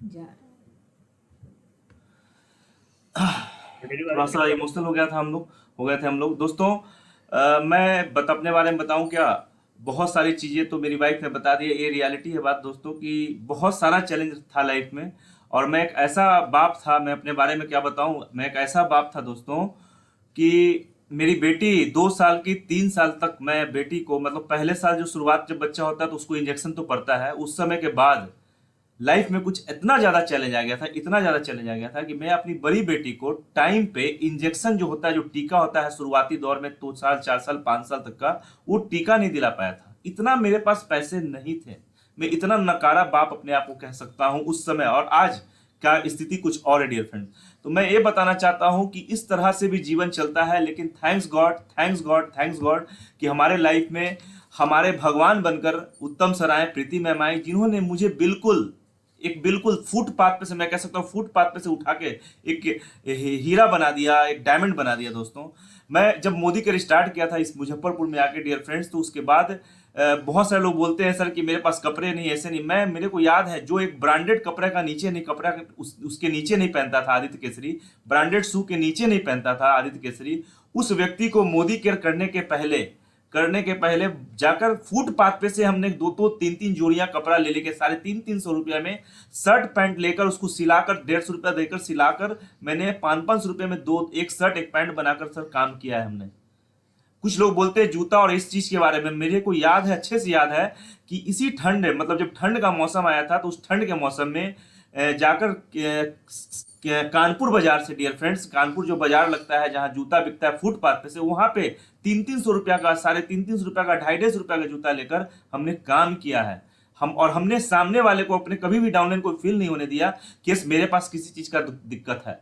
जा थोड़ा सा इमोशनल हो गए थे हम लोग दोस्तों। मैं अपने बारे में बताऊं क्या, बहुत सारी चीज़ें तो मेरी वाइफ ने बता दी है। ये रियलिटी है बात दोस्तों कि बहुत सारा चैलेंज था लाइफ में, और मैं एक ऐसा बाप था, मैं अपने बारे में क्या बताऊं, मैं एक ऐसा बाप था दोस्तों कि मेरी बेटी 2 साल की 3 साल तक मैं बेटी को, मतलब पहले साल जो शुरुआत जब बच्चा होता है तो उसको इंजेक्शन तो पड़ता है, उस समय के बाद लाइफ में कुछ इतना ज्यादा चैलेंज आ गया था, इतना ज्यादा चैलेंज आ गया था कि मैं अपनी बड़ी बेटी को टाइम पे इंजेक्शन जो होता है, जो टीका होता है शुरुआती दौर में 2 साल 4 साल 5 साल तक का, वो टीका नहीं दिला पाया था। इतना मेरे पास पैसे नहीं थे, मैं इतना नकारा बाप अपने आप को कह सकता हूं उस समय। और आज क्या स्थिति कुछ और है डियर फ्रेंड। तो मैं ये बताना चाहता हूं कि इस तरह से भी जीवन चलता है, लेकिन thanks God, thanks God, thanks God कि हमारे लाइफ में हमारे भगवान बनकर उत्तम सर आए, प्रीति मैम आई, जिन्होंने मुझे बिल्कुल फुटपाथ पे से, मैं कह सकता हूँ फुटपाथ पे से उठा के एक हीरा बना दिया, एक डायमंड बना दिया दोस्तों। मैं जब मोदी के स्टार्ट किया था इस मुजफ्फरपुर में आके डियर फ्रेंड्स, तो उसके बाद बहुत सारे लोग बोलते हैं सर कि मेरे पास कपड़े नहीं, ऐसे नहीं। मेरे को याद है, जो एक ब्रांडेड कपड़े का नीचे नहीं, कपड़ा उसके नीचे नहीं पहनता था आदित्य केसरी, ब्रांडेड शू के नीचे नहीं पहनता था आदित्य केसरी, उस व्यक्ति को मोदी केयर करने के पहले जाकर फुटपाथ पे से हमने 2-2 3-3 जोड़ियां कपड़ा ले लेके 350 रुपया में शर्ट पैंट लेकर, उसको सिलाकर 150 रुपया देकर सिलाकर, मैंने 500 रुपये में एक शर्ट एक पैंट बनाकर सर काम किया है हमने। कुछ लोग बोलते हैं जूता और इस चीज के बारे में, मेरे को याद है, अच्छे से याद है कि इसी ठंड, मतलब जब ठंड का मौसम आया था, तो उस ठंड के मौसम में जाकर कानपुर बाजार से डियर फ्रेंड्स, कानपुर जो बाजार लगता है जहां जूता बिकता है फुटपाथ पे से, वहां पे 300-300 रुपया का, 350 रुपया का, 250 रुपया का जूता लेकर हमने काम किया है। हमने सामने वाले को अपने कभी भी डाउनलाइन को फील नहीं होने दिया कि मेरे पास किसी चीज का दिक्कत है।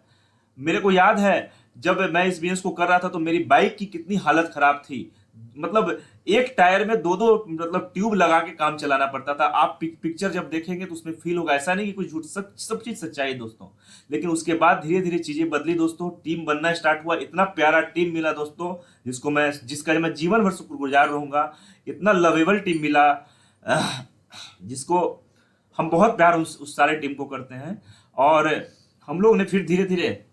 मेरे को याद है जब मैं इस बिजनेस को कर रहा था तो मेरी बाइक की कितनी हालत खराब थी, मतलब एक टायर में 2-2 मतलब ट्यूब लगा के काम चलाना पड़ता था। आप पिक्चर जब देखेंगे तो उसमें फील होगा, ऐसा नहीं कि कुछ झूठ, सब चीज सच्चाई दोस्तों। लेकिन उसके बाद धीरे धीरे चीजें बदली दोस्तों, टीम बनना स्टार्ट हुआ, इतना प्यारा टीम मिला दोस्तों जिसका मैं जीवन भर शुक्रगुजार रहूंगा। इतना लवेबल टीम मिला जिसको हम बहुत प्यार उस सारे टीम को करते हैं। और हम लोग ने फिर धीरे धीरे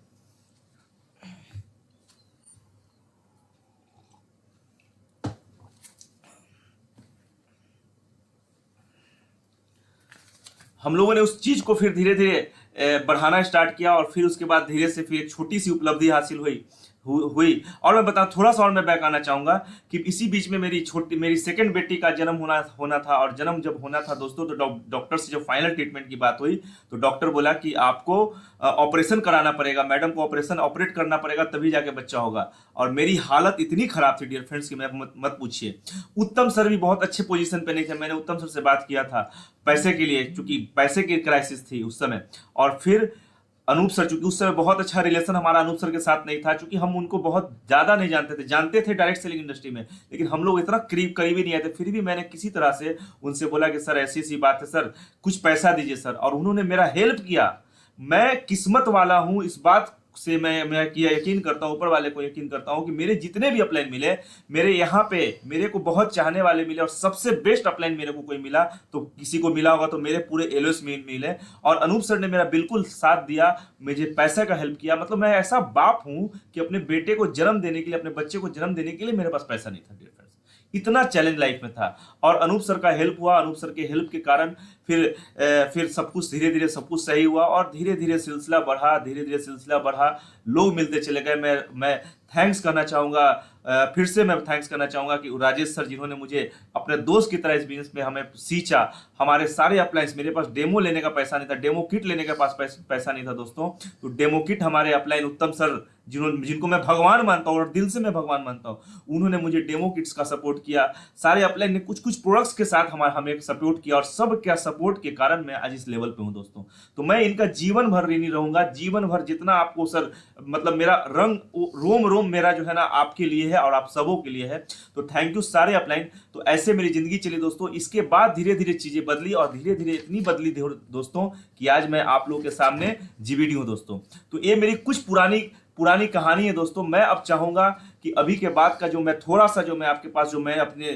हम लोगों ने उस चीज को फिर धीरे धीरे बढ़ाना स्टार्ट किया, और फिर उसके बाद धीरे से फिर एक छोटी सी उपलब्धि हासिल हुई। और मैं थोड़ा सा और मैं बैक आना चाहूंगा कि इसी बीच में मेरी सेकंड बेटी का जन्म होना था। और जन्म जब होना था दोस्तों, तो डॉक्टर से जब फाइनल ट्रीटमेंट की बात हुई, तो डॉक्टर बोला कि आपको ऑपरेशन कराना पड़ेगा, मैडम को ऑपरेट करना पड़ेगा, तभी जाके बच्चा होगा। और मेरी हालत इतनी खराब थी डियर फ्रेंड्स कि मैं मत पूछिए। उत्तम सर भी बहुत अच्छे पोजीशन पे नहीं थे, मैंने उत्तम सर से बात किया था पैसे के लिए, क्योंकि पैसे की क्राइसिस थी उस समय। और फिर अनूप सर, चूंकि उस समय बहुत अच्छा रिलेशन हमारा अनूप सर के साथ नहीं था, क्योंकि हम उनको बहुत ज्यादा नहीं जानते थे डायरेक्ट सेलिंग इंडस्ट्री में, लेकिन हम लोग इतना करीबी नहीं आए थे। फिर भी मैंने किसी तरह से उनसे बोला कि सर ऐसी सी बात है सर, कुछ पैसा दीजिए सर, और उन्होंने मेरा हेल्प किया। मैं किस्मत वाला हूं, इस बात से मैं यकीन करता हूं, ऊपर वाले को यकीन करता हूं कि मेरे जितने भी अपलाइन मिले, मेरे यहाँ पे मेरे को बहुत चाहने वाले मिले, और सबसे बेस्ट अपलाइन मेरे को कोई मिला तो किसी को मिला होगा तो मेरे पूरे एलओएस में मिले। और अनूप सर ने मेरा बिल्कुल साथ दिया, मुझे पैसे का हेल्प किया। मतलब मैं ऐसा बाप हूं कि अपने बेटे को जन्म देने के लिए, अपने बच्चे को जन्म देने के लिए मेरे पास पैसा नहीं था डियर फ्रेंड्स, इतना चैलेंज लाइफ में था। और अनूप सर का हेल्प हुआ, अनूप सर के हेल्प के कारण फिर सब कुछ धीरे धीरे सब कुछ सही हुआ, और धीरे धीरे सिलसिला बढ़ा, लोग मिलते चले गए। मैं थैंक्स करना चाहूँगा, फिर से मैं थैंक्स करना चाहूँगा कि राजेश सर, जिन्होंने मुझे अपने दोस्त की तरह इस बिजनेस में हमें सींचा। हमारे सारे अपलाइंस, मेरे पास डेमो लेने का पैसा नहीं था, डेमो किट लेने के पास पैसा नहीं था दोस्तों, तो डेमो किट हमारे अपलाइन उत्तम सर, जिनको मैं भगवान मानता हूँ और दिल से मैं भगवान मानता हूँ, उन्होंने मुझे डेमो किट्स का सपोर्ट किया। सारे अपलाइन ने कुछ प्रोडक्ट्स के साथ हमें सपोर्ट किया, और सब क्या सपोर्ट के कारण मैं आज इस लेवल पे हूँ दोस्तों। तो मैं इनका जीवन भर ऋणी रहूंगा, जीवन भर। जितना आपको सर, मतलब मेरा रंग रोम रोम मेरा जो है ना आपके लिए है और आप सबों के लिए है, तो थैंक यू सारे अपलाइन। तो ऐसे मेरी जिंदगी चली दोस्तों। इसके बाद धीरे धीरे चीजें बदली, और धीरे धीरे इतनी बदली दोस्तों कि आज मैं आप लोगों के सामने जीवीडी हूं दोस्तों। तो ये मेरी कुछ पुरानी कहानी है दोस्तों। मैं अब चाहूंगा कि अभी के बाद का जो मैं थोड़ा सा, जो मैं आपके पास, जो मैं अपने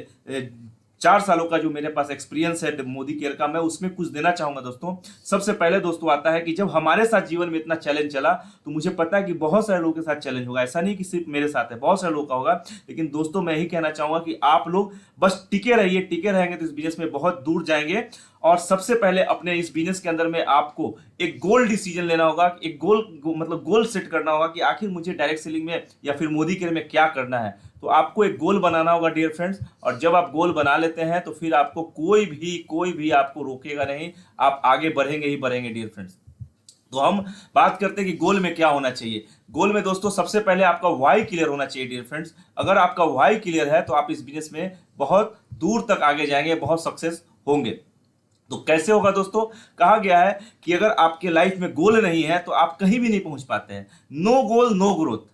4 सालों का जो मेरे पास एक्सपीरियंस है मोदी केयर का, मैं उसमें कुछ देना चाहूंगा दोस्तों। सबसे पहले दोस्तों आता है कि जब हमारे साथ जीवन में इतना चैलेंज चला, तो मुझे पता है कि बहुत सारे लोगों के साथ चैलेंज होगा, ऐसा नहीं कि सिर्फ मेरे साथ है, बहुत सारे लोगों का होगा। लेकिन दोस्तों मैं यही कहना चाहूंगा कि आप लोग बस टिके रहिए, टिके रहेंगे तो इस बिजनेस में बहुत दूर जाएंगे। और सबसे पहले अपने इस बिजनेस के अंदर में आपको एक गोल डिसीजन लेना होगा, एक मतलब गोल सेट करना होगा कि आखिर मुझे डायरेक्ट सेलिंग में या फिर मोदी केयर में क्या करना है। तो आपको एक गोल बनाना होगा डियर फ्रेंड्स, और जब आप गोल बना लेते हैं तो फिर आपको कोई भी आपको रोकेगा नहीं, आप आगे बढ़ेंगे ही बढ़ेंगे डियर फ्रेंड्स। तो हम बात करते हैं कि गोल में क्या होना चाहिए। गोल में दोस्तों सबसे पहले आपका वाई क्लियर होना चाहिए डियर फ्रेंड्स। अगर आपका वाई क्लियर है तो आप इस बिजनेस में बहुत दूर तक आगे जाएंगे, बहुत सक्सेस होंगे। तो कैसे होगा दोस्तों, कहा गया है कि अगर आपके लाइफ में गोल नहीं है तो आप कहीं भी नहीं पहुंच पाते हैं। नो गोल नो ग्रोथ,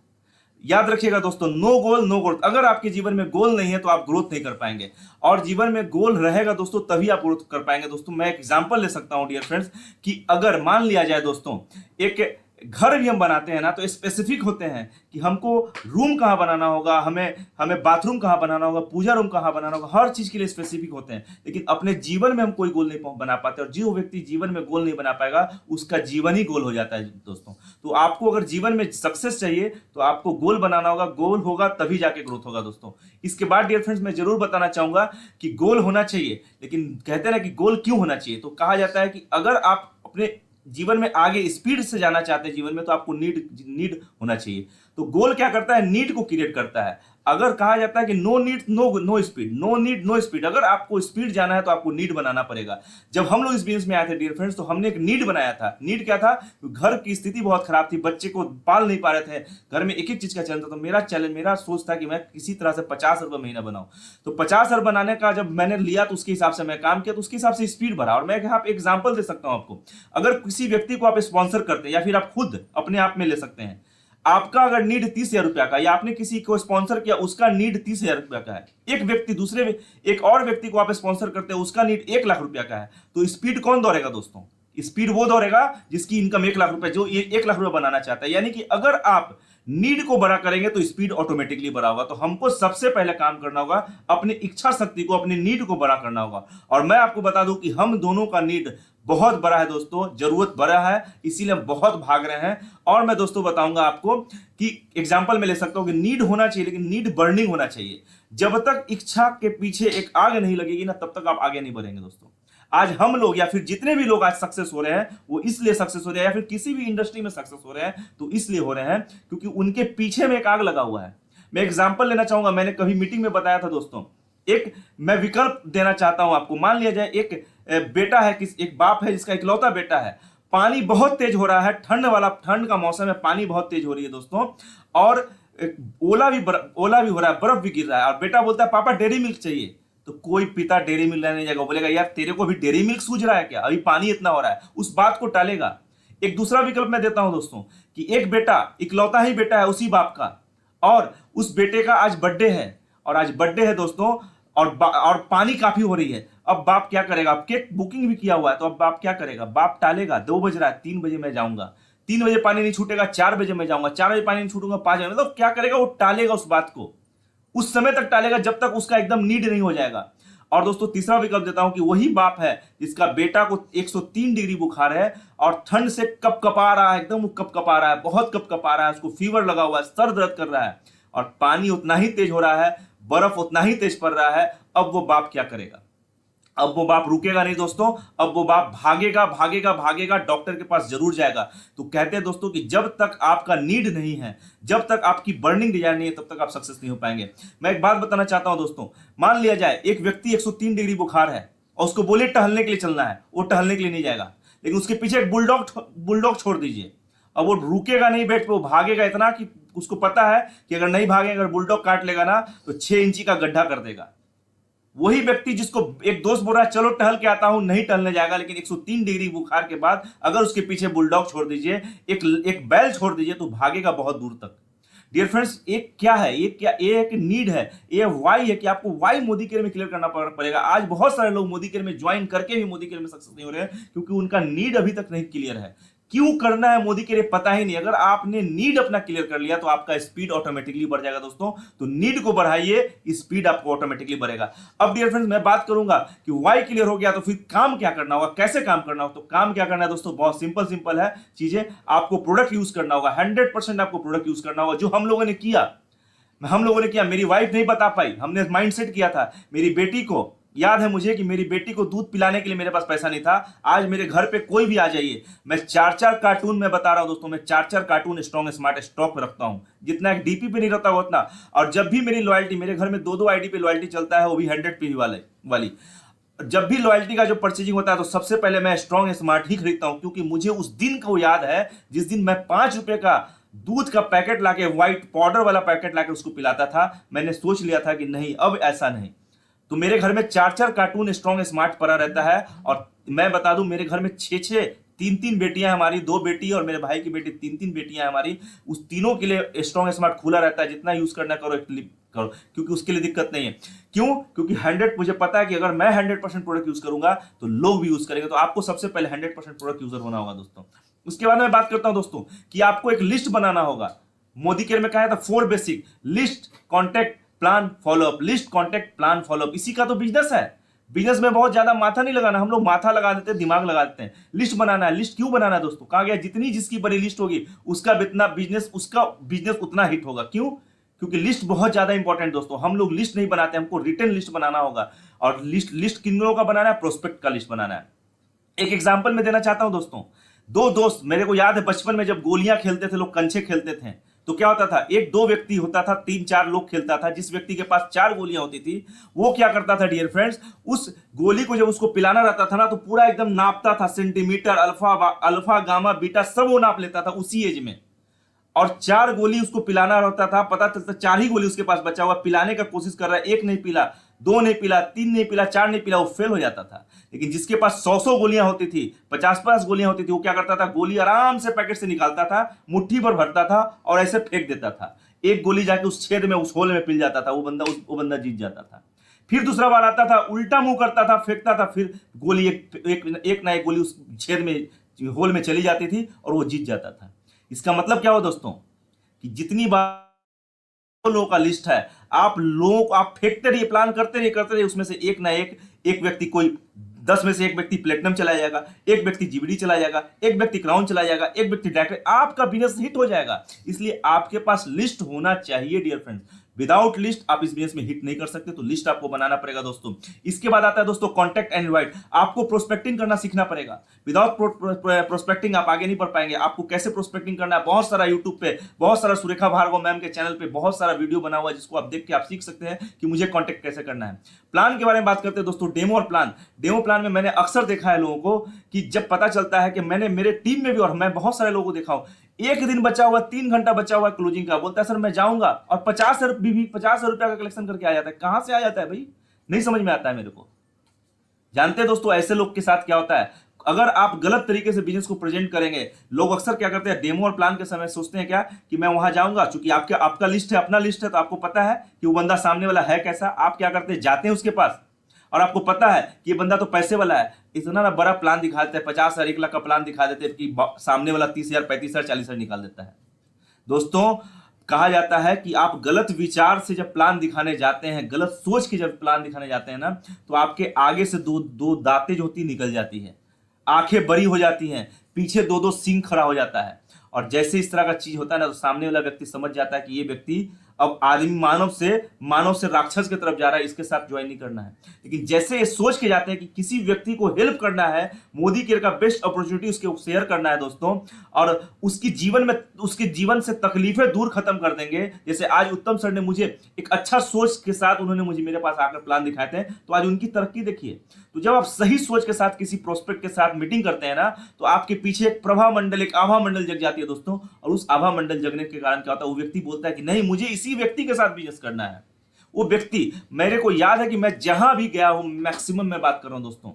याद रखिएगा दोस्तों, नो गोल नो ग्रोथ। अगर आपके जीवन में गोल नहीं है तो आप ग्रोथ नहीं कर पाएंगे, और जीवन में गोल रहेगा दोस्तों तभी आप ग्रोथ कर पाएंगे। दोस्तों मैं एक एग्जांपल ले सकता हूं डियर फ्रेंड्स, कि अगर मान लिया जाए दोस्तों, एक घर भी हम बनाते हैं ना तो स्पेसिफिक होते हैं कि हमको रूम कहाँ बनाना होगा, हमें बाथरूम कहाँ बनाना होगा, पूजा रूम कहाँ बनाना होगा, हर चीज के लिए स्पेसिफिक होते हैं। लेकिन अपने जीवन में हम कोई गोल नहीं बना पाते, और जो व्यक्ति जीवन में गोल नहीं बना पाएगा उसका जीवन ही गोल हो जाता है दोस्तों। तो आपको अगर जीवन में सक्सेस चाहिए तो आपको गोल बनाना होगा, गोल होगा तभी जाके ग्रोथ होगा दोस्तों। इसके बाद डियर फ्रेंड्स मैं जरूर बताना चाहूंगा कि गोल होना चाहिए, लेकिन कहते हैं ना कि गोल क्यों होना चाहिए, तो कहा जाता है कि अगर आप अपने जीवन में आगे स्पीड से जाना चाहते हैं जीवन में, तो आपको नीड होना चाहिए। तो गोल क्या करता है, नीड को क्रिएट करता है। अगर कहा जाता है कि no need no speed, no need no speed, अगर आपको स्पीड जाना है तो आपको नीड बनाना पड़ेगा। जब हम लोग इस बिजनेस में आए थे डियर फ्रेंड्स, तो हमने एक नीड बनाया था। नीड क्या था, घर की स्थिति बहुत खराब थी, बच्चे को पाल नहीं पा रहे थे, घर में एक चीज का चैलेंज था। तो मेरा सोच था कि मैं किसी तरह से 50 रुपये महीना बनाऊं। तो 50 रुपये बनाने का जब मैंने लिया तो उसके हिसाब से मैं काम किया, तो उसके हिसाब से स्पीड बढ़ा। और मैं यहाँ पे एग्जाम्पल दे सकता हूं आपको, अगर किसी व्यक्ति को आप स्पॉन्सर करते हैं या फिर आप खुद अपने आप में ले सकते हैं, आपका अगर नीड 30,000 रुपया का, या आपने किसी को स्पॉन्सर किया उसका नीड 30,000 रुपया का है, एक और व्यक्ति को आप स्पॉन्सर करते हैं उसका नीड 1,00,000 रुपया का है, तो स्पीड कौन दौड़ेगा दोस्तों, स्पीड वो दौड़ेगा जिसकी इनकम 1,00,000 रुपया, जो 1,00,000 रुपया बनाना चाहता है। यानी कि अगर आप नीड को बड़ा करेंगे तो स्पीड ऑटोमेटिकली बड़ा होगा। तो हमको सबसे पहले काम करना होगा, अपनी इच्छा शक्ति को, अपनी नीड को बड़ा करना होगा। और मैं आपको बता दूं कि हम दोनों का नीड बहुत बड़ा है दोस्तों, जरूरत बड़ा है, इसीलिए हम बहुत भाग रहे हैं। और मैं दोस्तों बताऊंगा आपको कि एग्जांपल में ले सकता हूं कि नीड होना चाहिए, लेकिन नीड बर्निंग होना चाहिए। जब तक इच्छा के पीछे एक आग नहीं लगेगी ना, तब तक आप आगे नहीं बढ़ेंगे दोस्तों। आज हम लोग या फिर जितने भी लोग आज सक्सेस हो रहे हैं, वो इसलिए सक्सेस हो रहे हैं, या फिर किसी भी इंडस्ट्री में सक्सेस हो रहे हैं तो इसलिए हो रहे हैं क्योंकि उनके पीछे में एक आग लगा हुआ है। मैं एग्जांपल लेना चाहूंगा, मैंने कभी मीटिंग में बताया था दोस्तों, मैं विकल्प देना चाहता हूं आपको। मान लिया जाए एक बेटा है, एक बाप है जिसका इकलौता बेटा है, पानी बहुत तेज हो रहा है, ठंड का मौसम है, पानी बहुत तेज हो रही है दोस्तों, और ओला भी हो रहा है, बर्फ भी गिर रहा है, और बेटा बोलता है पापा डेयरी मिल्क चाहिए। तो कोई पिता डेयरी मिल्क लेने जाएगा, बोलेगा यार तेरे को भी डेयरी मिल्क सूझ रहा है क्या, अभी पानी इतना हो रहा है, उस बात को टालेगा। एक दूसरा विकल्प मैं देता हूं दोस्तों कि एक बेटा, इकलौता ही बेटा है उसी बाप का, और उस बेटे का आज बर्थडे है, और आज बर्थडे है दोस्तों, और पानी काफी हो रही है। अब बाप क्या करेगा, अब केक बुकिंग भी किया हुआ है, तो अब बाप क्या करेगा, बाप टालेगा। 2 बज रहा है, 3 बजे मैं जाऊंगा, 3 बजे पानी नहीं छूटेगा, 4 बजे मैं जाऊंगा, 4 बजे पानी नहीं छूटूंगा, 5 बजे, मतलब क्या करेगा, वो टालेगा उस बात को, उस समय तक टालेगा जब तक उसका एकदम नीड नहीं हो जाएगा। और दोस्तों तीसरा विकल्प देता हूं कि वही बाप है जिसका बेटा को 103 डिग्री बुखार है, और ठंड से कपकपा रहा है, एकदम कपकपा रहा है, बहुत कपकपा रहा है, उसको फीवर लगा हुआ है, सर दर्द कर रहा है, और पानी उतना ही तेज हो रहा है, बर्फ उतना ही तेज पड़ रहा है। अब वो बाप क्या करेगा, अब वो बाप रुकेगा नहीं दोस्तों, अब वो बाप भागेगा, डॉक्टर के पास जरूर जाएगा। तो कहते हैं दोस्तों कि जब तक आपका नीड नहीं है, जब तक आपकी बर्निंग डिजायर नहीं है, तब तक आप सक्सेस नहीं हो पाएंगे। मैं एक बात बताना चाहता हूं दोस्तों, मान लिया जाए एक व्यक्ति 103 डिग्री बुखार है, और उसको बोले टहलने के लिए चलना है, वो टहलने के लिए नहीं जाएगा, लेकिन उसके पीछे एक बुलडॉग छोड़ दीजिए। अब वो रुकेगा नहीं बेड पे, वो भागेगा इतना कि उसको पता है कि अगर नहीं भागेगा, अगर बुलडॉग काट लेगा ना तो 6 इंची का गड्ढा कर देगा। वही व्यक्ति जिसको एक दोस्त बोल रहा है चलो टहल के आता हूं, नहीं टहलने जाएगा, लेकिन 103 डिग्री बुखार के बाद अगर उसके पीछे बुलडॉग छोड़ दीजिए, एक बैल छोड़ दीजिए, तो भागेगा बहुत दूर तक। डियर फ्रेंड्स, एक क्या है, ये एक नीड है, ये वाई है कि आपको वाई मोदी केयर में क्लियर करना पड़ेगा। आज बहुत सारे लोग मोदी केयर में ज्वाइन करके भी मोदी केयर में सक्सेस नहीं हो रहे हैं, क्योंकि उनका नीड अभी तक नहीं क्लियर है। क्यों करना है मोदी के लिए पता ही नहीं। अगर आपने नीड अपना क्लियर कर लिया तो आपका स्पीड ऑटोमेटिकली बढ़ जाएगा दोस्तों। तो नीड को बढ़ाइए, स्पीड आपको ऑटोमेटिकली बढ़ेगा। अब डियर फ्रेंड्स मैं बात करूंगा कि वाई क्लियर हो गया तो फिर काम क्या करना होगा, कैसे काम करना होगा। तो काम क्या करना है दोस्तों, बहुत सिंपल है चीजें। आपको प्रोडक्ट यूज करना होगा, 100% आपको प्रोडक्ट यूज करना होगा। जो हम लोगों ने किया, मेरी वाइफ नहीं बता पाई, हमने माइंडसेट किया था। मेरी बेटी को याद है मुझे कि मेरी बेटी को दूध पिलाने के लिए मेरे पास पैसा नहीं था। आज मेरे घर पे कोई भी आ जाइए, मैं 4-4 कार्टून में बता रहा हूं दोस्तों, मैं 4-4 कार्टून स्ट्रॉन्ग स्मार्ट स्टॉक में रखता हूं, जितना एक डीपी पे नहीं रहता वो उतना। और जब भी मेरी लॉयल्टी, मेरे घर में 2-2 आईडी पे लॉयल्टी चलता है, वो भी 100 पीवी वाली। जब भी लॉयल्टी का जो परचेजिंग होता है तो सबसे पहले मैं स्ट्रॉन्ग स्मार्ट ही खरीदता हूं, क्योंकि मुझे उस दिन को याद है जिस दिन मैं 5 रुपए का दूध का पैकेट लाके, व्हाइट पाउडर वाला पैकेट लाके उसको पिलाता था। मैंने सोच लिया था कि नहीं, अब ऐसा नहीं। तो मेरे घर में 4-4 कार्टून स्ट्रॉन्ग स्मार्ट पड़ा रहता है। और मैं बता दूं, मेरे घर में 6-6 3-3 बेटियां हमारी, 2 बेटी और मेरे भाई की बेटी, 3-3 बेटियां हमारी। उस तीनों के लिए स्ट्रॉन्ग स्मार्ट खुला रहता है, जितना यूज करना करो क्योंकि उसके लिए दिक्कत नहीं है। क्यों? क्योंकि 100, मुझे पता है कि अगर मैं 100% प्रोडक्ट यूज करूंगा तो लोग भी यूज करेंगे। तो आपको सबसे पहले 100% प्रोडक्ट यूजर होना होगा दोस्तों। उसके बाद मैं बात करता हूं दोस्तों कि आपको एक लिस्ट बनाना होगा। मोदी केयर में कहा था 4 basic: list, contact, plan, follow up. List, contact, plan, follow up, इसी का तो बिजनेस है। बिजनेस में बहुत ज्यादा माथा नहीं लगाना, हम लोग माथा लगा देते हैं, दिमाग लगा देते हैं। लिस्ट बनाना है। लिस्ट क्यों बनाना है दोस्तों? कहा गया जितनी जिसकी बड़ी लिस्ट होगी उसका बिजनेस उतना हिट होगा। क्यों? क्योंकि लिस्ट बहुत ज्यादा इंपॉर्टेंट दोस्तों। हम लोग लिस्ट नहीं बनाते, हमको रिटर्न लिस्ट बनाना होगा। और लिस्ट किन लोगों का बनाना है? प्रोस्पेक्ट का लिस्ट बनाना है। एक एग्जाम्पल मैं देना चाहता हूं दोस्तों। 2 दोस्त, मेरे को याद है बचपन में जब गोलियां खेलते थे लोग, कंचे खेलते थे, तो क्या होता था, 1-2 व्यक्ति होता था, 3-4 लोग खेलता था। जिस व्यक्ति के पास 4 गोलियां होती थी वो क्या करता था डियर फ्रेंड्स, उस गोली को जब उसको पिलाना रहता था ना तो पूरा एकदम नापता था, सेंटीमीटर, अल्फा गामा बीटा सब वो नाप लेता था उसी एज में। और 4 गोली उसको पिलाना रहता था, पता चलता 4 ही गोली उसके पास बचा हुआ, पिलाने का कोशिश कर रहा है, 1 नहीं पिला, 2 नहीं पिला, 3 नहीं पिला, 4 नहीं पिला, वो फेल हो जाता था। लेकिन जिसके पास 100 गोलियां होती थी, 50 गोलियां होती थी, वो क्या करता था, गोली आराम से पैकेट से निकालता था, मुट्ठी भर भरता था और ऐसे फेंक देता था। एक गोली जाके उस छेद में, उस होल में पिल जाता था, वो बंदा जीत जाता था। फिर दूसरा बार आता था, उल्टा मुंह करता था, फेंकता था, फिर गोली एक ना एक गोली उस छेद में, होल में चली जाती थी और वो जीत जाता था। इसका मतलब क्या हुआ दोस्तों कि जितनी बार लोगों का लिस्ट है, आप फेंकते रहिए, प्लान करते रहिए, उसमें से एक ना एक व्यक्ति, कोई 10 में से 1 व्यक्ति प्लेटिनम चला जाएगा, 1 व्यक्ति जीबीडी चला जाएगा, 1 व्यक्ति क्राउन चला जाएगा, 1 व्यक्ति डायरेक्ट, आपका बिजनेस हिट हो जाएगा। इसलिए आपके पास लिस्ट होना चाहिए डियर फ्रेंड्स। विदाउट लिस्ट आप इस बिजनेस में हिट नहीं कर सकते, तो लिस्ट आपको बनाना पड़ेगा दोस्तों। इसके बाद आता है दोस्तों कॉन्टैक्ट एंड इनवाइट। आपको प्रोस्पेक्टिंग करना सीखना पड़ेगा। विदाउट प्रोस्पेक्टिंग आप आगे नहीं बढ़ पाएंगे। आपको कैसे प्रोस्पेक्टिंग करना है, बहुत सारा यूट्यूब पे, बहुत सारा सुरेखा भार्गव मैम के चैनल पे बहुत सारा वीडियो बना हुआ है, जिसको आप देख के आप सीख सकते हैं कि मुझे कॉन्टैक्ट कैसे करना है। प्लान के बारे में बात करते हैं दोस्तों, डेमो और प्लान। डेमो प्लान में मैंने अक्सर देखा है लोगों को कि जब पता चलता है कि मैंने मेरे टीम में भी, और मैं बहुत सारे लोगों को देखा हूं, 1 दिन बचा हुआ, 3 घंटा बचा हुआ क्लोजिंग का, बोलता है सर मैं जाऊंगा, और 50 रुपया का कलेक्शन करके आ जाता है। कहां से आ जाता है भाई, नहीं समझ में आता है मेरे को। जानते हैं दोस्तों ऐसे लोग के साथ क्या होता है, अगर आप गलत तरीके से बिजनेस को प्रेजेंट करेंगे, लोग अक्सर क्या करते हैं, डेमो और प्लान के समय सोचते हैं क्या कि मैं वहां जाऊंगा, चूंकि आपका लिस्ट है, अपना लिस्ट है, तो आपको पता है कि वो बंदा सामने वाला है कैसा। आप क्या करते हैं, जाते हैं उसके पास, और आपको पता है कि ये बंदा तो पैसे वाला है, इतना ना बड़ा प्लान दिखा देते हैं, 50,000 1 लाख का प्लान दिखा देते हैं कि सामने वाला 30,000 35,000 40,000 निकाल देता है। दोस्तों कहा जाता है कि आप गलत विचार से जब प्लान दिखाने जाते हैं, गलत सोच के जब प्लान दिखाने जाते हैं ना, तो आपके आगे से दो दांतें जो होती निकल जाती है, आंखें बड़ी हो जाती हैं, पीछे 2-2 सींग खड़ा हो जाता है। और जैसे इस तरह का चीज होता है ना, तो सामने वाला व्यक्ति समझ जाता है कि ये व्यक्ति अब आदमी मानव से राक्षस की तरफ जा रहा है, इसके साथ ज्वाइन नहीं करना है। लेकिन जैसे ये सोच के जाते हैं कि किसी व्यक्ति को हेल्प करना है, मोदी केयर का बेस्ट अपॉर्चुनिटी उसके शेयर करना है दोस्तों, और उसके जीवन से तकलीफें दूर खत्म कर देंगे। जैसे आज उत्तम सर ने मुझे एक अच्छा सोच के साथ, उन्होंने मुझे मेरे पास आकर प्लान दिखाए थे, तो आज उनकी तरक्की देखिए। तो जब आप सही सोच के साथ किसी प्रोस्पेक्ट के साथ मीटिंग करते हैं ना, तो आपके पीछे एक प्रभा मंडल, एक आभा मंडल जग जाती है दोस्तों। और उस आभा मंडल जगने के कारण क्या होता है, वो व्यक्ति बोलता है कि नहीं, मुझे इसी व्यक्ति के साथ बिजनेस करना है। वो व्यक्ति, मेरे को याद है कि मैं जहां भी गया हूं, मैक्सिमम मैं बात कर रहा हूं दोस्तों,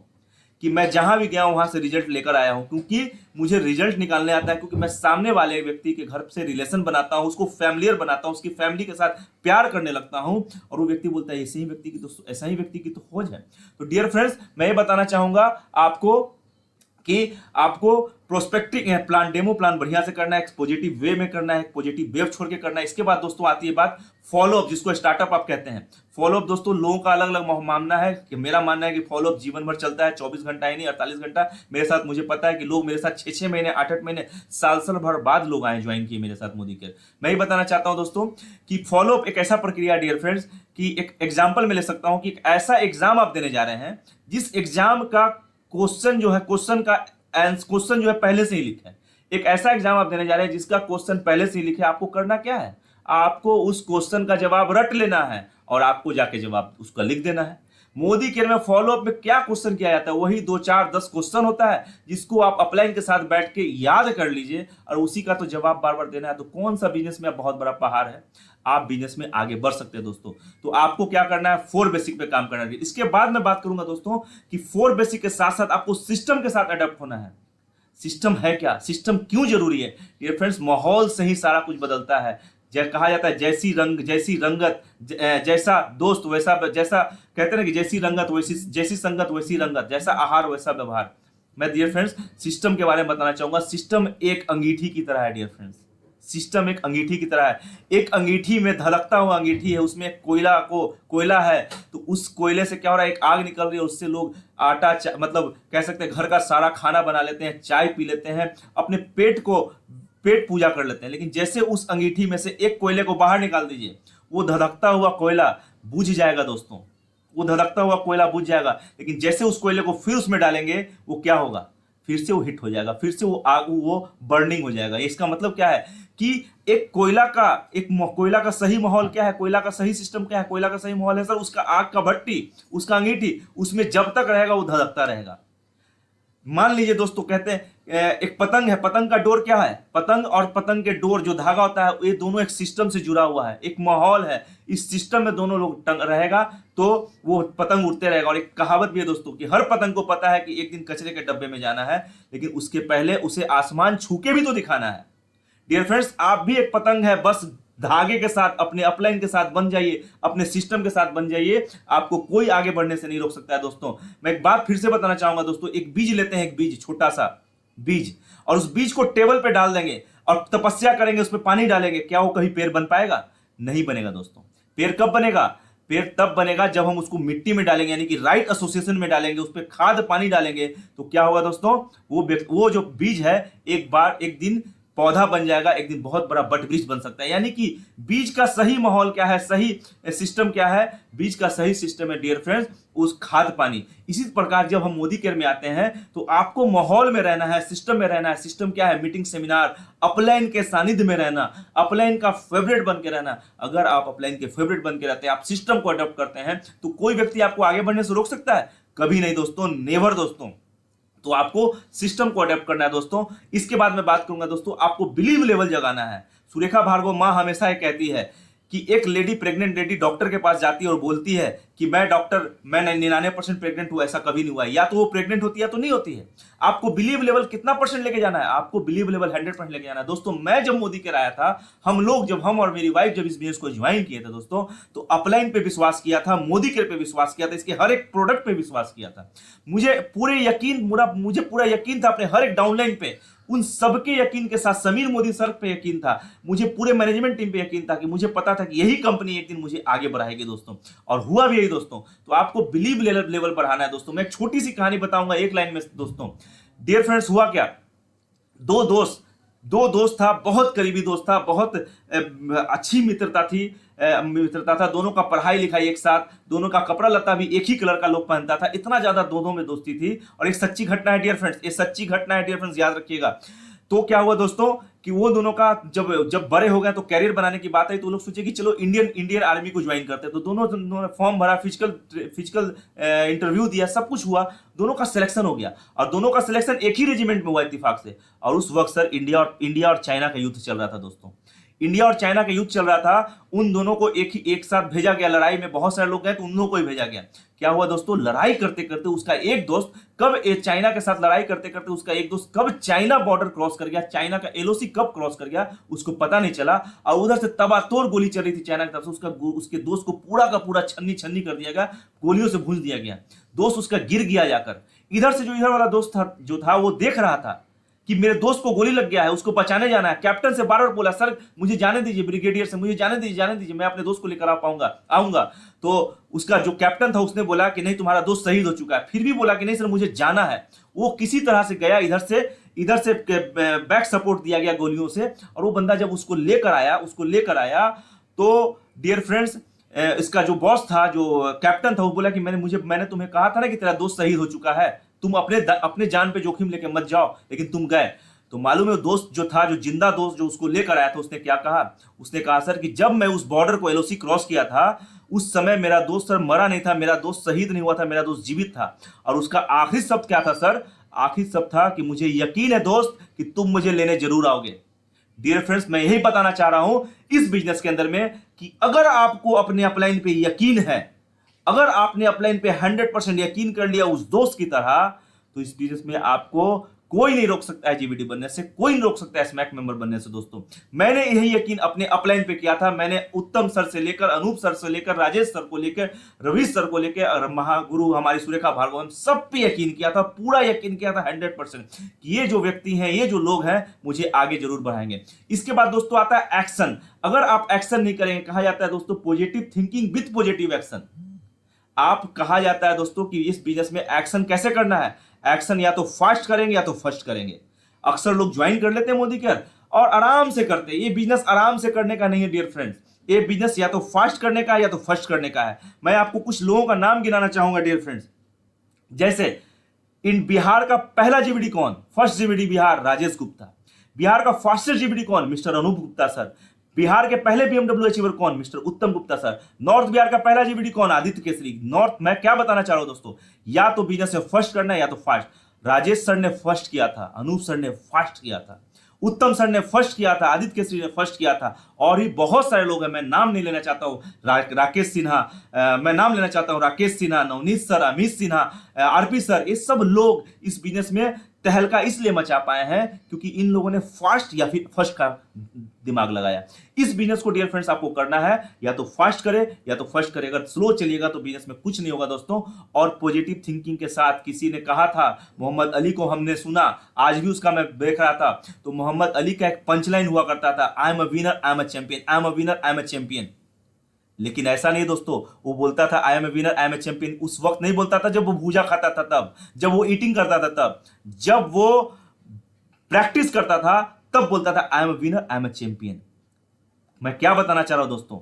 कि मैं जहां भी गया हूं वहां से रिजल्ट लेकर आया हूं, क्योंकि मुझे रिजल्ट निकालने आता है, क्योंकि मैं सामने वाले व्यक्ति के घर से रिलेशन बनाता हूं, उसको फैमिलियर बनाता हूं, उसकी फैमिली के साथ प्यार करने लगता हूं, और वो व्यक्ति बोलता है ऐसा ही व्यक्ति की तो खोज है। तो डियर फ्रेंड्स, मैं ये बताना चाहूंगा आपको कि आपको प्रोस्पेक्टिंग प्लान, डेमो प्लान बढ़िया से करना है, एक पॉजिटिव वे में करना है, एक पॉजिटिव वेव छोड़ के करना है। इसके बाद दोस्तों आती है बात फॉलोअप, जिसको स्टार्टअप आप कहते हैं। फॉलोअप दोस्तों लोगों का अलग अलग मानना है, कि मेरा मानना है कि फॉलोअप जीवन भर चलता है, 24 घंटा ही नहीं 48 घंटा। मेरे साथ मुझे पता है कि लोग मेरे साथ 6 महीने 8 महीने साल भर बाद लोग आए ज्वाइन किए मेरे साथ मोदी केयर। मैं ही बताना चाहता हूं दोस्तों कि फॉलोअप एक ऐसा प्रक्रिया डियर फ्रेंड्स, कि एक एग्जाम्पल में ले सकता हूं कि एक ऐसा एग्जाम आप देने जा रहे हैं जिस एग्जाम का क्वेश्चन जो है, क्वेश्चन जो है पहले से ही लिखा है। एक ऐसा एग्जाम आप देने जा रहे हैं जिसका क्वेश्चन पहले से ही लिखा है। आपको करना क्या है, आपको उस क्वेश्चन का जवाब रट लेना है और आपको जाके जवाब उसका लिख देना है। मोदी केयर में फॉलोअप में क्या क्वेश्चन किया जाता है, वही 2 4 10 क्वेश्चन होता है, जिसको आप अपलाइन के साथ बैठ के याद कर लीजिए और उसी का तो जवाब बार बार देना है। तो कौन सा बिजनेस में बहुत बड़ा पहाड़ है, आप बिजनेस में आगे बढ़ सकते हैं दोस्तों। तो आपको क्या करना है, 4 बेसिक पे काम करना है। इसके बाद मैं बात करूंगा दोस्तों कि 4 बेसिक के साथ साथ आपको सिस्टम के साथ अडेप्ट होना है। सिस्टम है क्या, सिस्टम क्यों जरूरी है डियर फ्रेंड्स, माहौल से ही सारा कुछ बदलता है। कहा जाता है जैसी रंगत जैसा दोस्त वैसा, जैसा कहते हैं ना कि जैसी रंगत वैसी, जैसी संगत वैसी रंगत, जैसा आहार वैसा व्यवहार। मैं डियर फ्रेंड्स सिस्टम के बारे में बताना चाहूंगा। सिस्टम एक अंगीठी की तरह है डियर फ्रेंड्स, सिस्टम एक अंगीठी की तरह है। एक अंगीठी में धड़कता हुआ अंगीठी है, उसमें कोयला है, तो उस कोयले से क्या हो रहा है, एक आग निकल रही है, उससे लोग आटा मतलब कह सकते हैं घर का सारा खाना बना लेते हैं, चाय पी लेते हैं, अपने पेट पूजा कर लेते हैं। लेकिन जैसे उस अंगीठी में से एक कोयले को बाहर निकाल दीजिए, वो धधकता हुआ कोयला बुझ जाएगा दोस्तों, वो धधकता हुआ कोयला बुझ जाएगा। लेकिन जैसे उस कोयले को फिर उसमें डालेंगे, वो क्या होगा, फिर से वो हिट हो जाएगा, फिर से वो आग, वो बर्निंग हो जाएगा। इसका मतलब क्या है कि एक कोयला का सही माहौल क्या है, कोयला का सही सिस्टम क्या है, कोयला का सही माहौल है सर उसका आग का भट्टी, उसका अंगीठी, उसमें जब तक रहेगा वो धधकता रहेगा। मान लीजिए दोस्तों, कहते हैं एक पतंग है, पतंग का डोर क्या है, पतंग और पतंग के डोर जो धागा होता है, ये दोनों एक सिस्टम से जुड़ा हुआ है, एक माहौल है। इस सिस्टम में दोनों लोग रहेगा तो वो पतंग उड़ते रहेगा। और एक कहावत भी है दोस्तों कि हर पतंग को पता है कि एक दिन कचरे के डब्बे में जाना है, लेकिन उसके पहले उसे आसमान छू के भी तो दिखाना है। डियर फ्रेंड्स, आप भी एक पतंग है, बस धागे के साथ, अपने अपलाइन के साथ बन जाइए, अपने सिस्टम के साथ बन जाइए, आपको कोई आगे बढ़ने से नहीं रोक सकता है दोस्तों। मैं एक बात फिर से बताना चाहूंगा दोस्तों, एक बीज लेते हैं, एक बीज, छोटा सा बीज, और उस बीज को टेबल पे डाल देंगे और तपस्या करेंगे, उसमें पानी डालेंगे, क्या वो कहीं पेड़ बन पाएगा? नहीं बनेगा दोस्तों। पेड़ कब बनेगा? पेड़ तब बनेगा जब हम उसको मिट्टी में डालेंगे, यानी कि राइट एसोसिएशन में डालेंगे, उस पर खाद पानी डालेंगे। तो क्या होगा दोस्तों, वो जो बीज है एक दिन पौधा बन जाएगा, एक दिन बहुत बड़ा बट वृक्ष बन सकता है। यानी कि बीज का सही माहौल क्या है, सही सिस्टम क्या है, बीज का सही सिस्टम है डियर फ्रेंड्स उस खाद पानी। इसी प्रकार जब हम मोदी केयर में आते हैं तो आपको माहौल में रहना है, सिस्टम में रहना है। सिस्टम क्या है? मीटिंग, सेमिनार, अपलाइन के सानिध्य में रहना, अपलाइन का फेवरेट बन के रहना। अगर आप अपलाइन के फेवरेट बन के रहते हैं, आप सिस्टम को अडॉप्ट करते हैं, तो कोई व्यक्ति आपको आगे बढ़ने से रोक सकता है? कभी नहीं दोस्तों, नेवर दोस्तों। तो आपको सिस्टम को अडेप्ट करना है दोस्तों। इसके बाद मैं बात करूंगा दोस्तों, आपको बिलीव लेवल जगाना है। सुरेखा भार्गव मां हमेशा ये कहती है कि एक लेडी, प्रेग्नेंट लेडी डॉक्टर के पास जाती है और बोलती है कि मैं 99% प्रेग्नेंट हूं, ऐसा कभी नहीं हुआ है। या तो वो प्रेग्नेंट होती है या तो नहीं होती है। आपको बिलीव लेवल कितना परसेंट लेके जाना है? आपको बिलीव लेवल 100% लेके जाना है दोस्तों। मैं जब मोदी केयर आया था, हम और मेरी वाइफ जब इस बिजनेस को ज्वाइन किए थे दोस्तों, तो अपलाइन पे विश्वास किया था, मोदी केयर पे विश्वास किया था, इसके हर एक प्रोडक्ट पे विश्वास किया था। मुझे पूरा यकीन था अपने हर एक डाउनलाइन पे, उन सबके यकीन के साथ समीर मोदी सर पे यकीन था, मुझे पूरे मैनेजमेंट टीम पे यकीन था कि मुझे पता था कि यही कंपनी एक दिन मुझे आगे बढ़ाएगी दोस्तों, और हुआ भी यही दोस्तों। तो आपको बिलीव लेवल बढ़ाना है दोस्तों। मैं एक छोटी सी कहानी बताऊंगा एक लाइन में दोस्तों। डियर फ्रेंड्स, हुआ क्या, दो दोस्त था, बहुत करीबी दोस्त था, बहुत अच्छी मित्रता था। दोनों का पढ़ाई लिखाई एक साथ, दोनों का कपड़ा लत्ता भी एक ही कलर का लोग पहनता था, इतना ज्यादा दोनों में दोस्ती थी। और एक सच्ची घटना है डियर फ्रेंड्स, ये सच्ची घटना है डियर फ्रेंड्स, याद रखिएगा। तो क्या हुआ दोस्तों कि वो दोनों का जब बड़े हो गए तो कैरियर बनाने की बात आई, तो लोग सोचे कि चलो इंडियन आर्मी को ज्वाइन करते हैं। तो दोनों फॉर्म भरा, फिजिकल इंटरव्यू दिया, सब कुछ हुआ, दोनों का सिलेक्शन हो गया। और दोनों का सिलेक्शन एक ही रेजिमेंट में हुआ इत्तेफाक से। और उस वक्त सर इंडिया और चाइना का युद्ध चल रहा था दोस्तों। इंडिया और चाइना का युद्ध चल रहा था। उन दोनों को एक साथ भेजा गया लड़ाई में। बहुत सारे लोग गए तो उन दोनों को ही भेजा गया। क्या हुआ दोस्तों, लड़ाई करते करते उसका एक दोस्त चाइना के साथ लड़ाई करते करते उसका एक दोस्त कब चाइना बॉर्डर क्रॉस कर गया, चाइना का एलओसी कब क्रॉस कर गया उसको पता नहीं चला। और उधर से तबातोड़ गोली चल रही थी चाइना की तरफ से, उसके दोस्त को पूरा का पूरा छन्नी कर दिया गया, गोलियों से भूंज दिया गया। दोस्त उसका गिर गया जाकर। इधर से जो इधर वाला दोस्त था वो देख रहा था कि मेरे दोस्त को गोली लग गया है, उसको बचाने जाना है। कैप्टन से बार बार बोला, सर मुझे जाने दीजिए, ब्रिगेडियर से मुझे जाने दीजिए, मैं अपने दोस्त को लेकर आऊंगा। तो उसका जो कैप्टन था उसने बोला कि नहीं, तुम्हारा दोस्त शहीद हो चुका है। फिर भी बोला कि नहीं सर मुझे जाना है। वो किसी तरह से गया, इधर से बैक सपोर्ट दिया गया गोलियों से, और वो बंदा जब उसको लेकर आया तो डियर फ्रेंड्स, इसका जो बॉस था, जो कैप्टन था, वो बोला कि मैंने तुम्हें कहा था ना कि तेरा दोस्त शहीद हो चुका है, तुम अपने जान पे जोखिम लेके मत जाओ, लेकिन तुम गए। तो मालूम है दोस्त जो था, जो जिंदा दोस्त जो उसको लेकर आया था, उसने क्या कहा? उसने कहा सर कि जब मैं उस बॉर्डर को एलओसी क्रॉस किया था, उस समय मेरा दोस्त सर मरा नहीं था, मेरा दोस्त शहीद नहीं हुआ था, मेरा दोस्त जीवित था। और उसका आखिरी शब्द क्या था सर? आखिरी शब्द था कि मुझे यकीन है दोस्त कि तुम मुझे लेने जरूर आओगे। डियर फ्रेंड्स, मैं यही बताना चाह रहा हूं इस बिजनेस के अंदर में कि अगर आपको अपने अपलाइन पे यकीन है, अगर आपने अपलाइन पे 100% यकीन कर लिया उस दोस्त की तरह, तो इस बिजनेस में आपको कोई नहीं रोक सकता है जीवीडी बनने से, कोई नहीं रोक सकता है स्मैक मेंबर बनने से। दोस्तों, मैंने यही यकीन अपने अपलाइन पे किया था। मैंने उत्तम सर से लेकर, अनूप सर से लेकर, राजेश सर को लेकर, रवीश सर को लेकर, और महागुरु हमारी सुरेखा भार्गव, सब पे यकीन किया था, पूरा यकीन किया था 100% कि ये जो व्यक्ति हैं, ये जो लोग हैं, मुझे आगे जरूर बढ़ाएंगे। इसके बाद दोस्तों आता है एक्शन। अगर आप एक्शन नहीं करेंगे, कहा जाता है दोस्तों positive thinking with positive action. आप कहा जाता है दोस्तों कि इस बिजनेस में एक्शन कैसे करना है। एक्शन या तो फास्ट करेंगे या तो फर्स्ट करेंगे। अक्सर लोग ज्वाइन कर लेते हैं मोदी केयर और आराम से करते हैं। ये बिजनेस आराम से करने का नहीं है डियर फ्रेंड्स, ये बिजनेस या तो फास्ट करने का है या तो फर्स्ट करने का है। मैं आपको कुछ लोगों का नाम गिनाना चाहूंगा डियर फ्रेंड्स। जैसे इन बिहार का पहला जीवीडी कौन? First GVD Bihar Rajesh Gupta. बिहार का फास्टेस्ट जीवीडी कौन? Mr Anoop Gupta sir. बिहार के पहले बीएमडब्ल्यू अचीवर कौन? मिस्टर उत्तम गुप्ता सर। नॉर्थ बिहार का पहला जीवीडी कौन? आदित्य केसरी। नॉर्थ, मैं क्या बताना चाह रहा हूं दोस्तों, या तो बिजनेस में फर्स्ट करना है या तो फास्ट। राजेश सर ने फर्स्ट किया था, अनूप सर ने फास्ट किया था, उत्तम सर ने फर्स्ट किया था, आदित्य केसरी ने फर्स्ट किया था, और भी बहुत सारे लोग हैं, मैं नाम नहीं लेना चाहता हूं। राकेश सिन्हा, मैं नाम लेना चाहता हूं, Rakesh Sinha, Navneet sir, Amit Sinha, RP sir, ये सब लोग इस बिजनेस में तहलका इसलिए मचा पाए हैं क्योंकि इन लोगों ने फास्ट या फिर फर्स्ट का दिमाग लगाया। इस बिजनेस को डियर फ्रेंड्स आपको करना है, या तो फास्ट करे या तो फर्स्ट करे। अगर स्लो चलिएगा तो बिजनेस में कुछ नहीं होगा दोस्तों। और पॉजिटिव थिंकिंग के साथ, किसी ने कहा था, मोहम्मद अली को हमने सुना, आज भी उसका मैं देख रहा था, तो मोहम्मद अली का एक पंचलाइन हुआ करता था, I am a winner, I am a champion, I am a winner, I am a champion. लेकिन ऐसा नहीं दोस्तों, वो बोलता था I am a winner, I am a champion, उस वक्त नहीं बोलता था जब वो भूजा खाता था, तब जब वो ईटिंग करता था, तब जब वो प्रैक्टिस करता था, तब बोलता था I am a winner, I am a champion. मैं क्या बताना चाह रहा हूं दोस्तों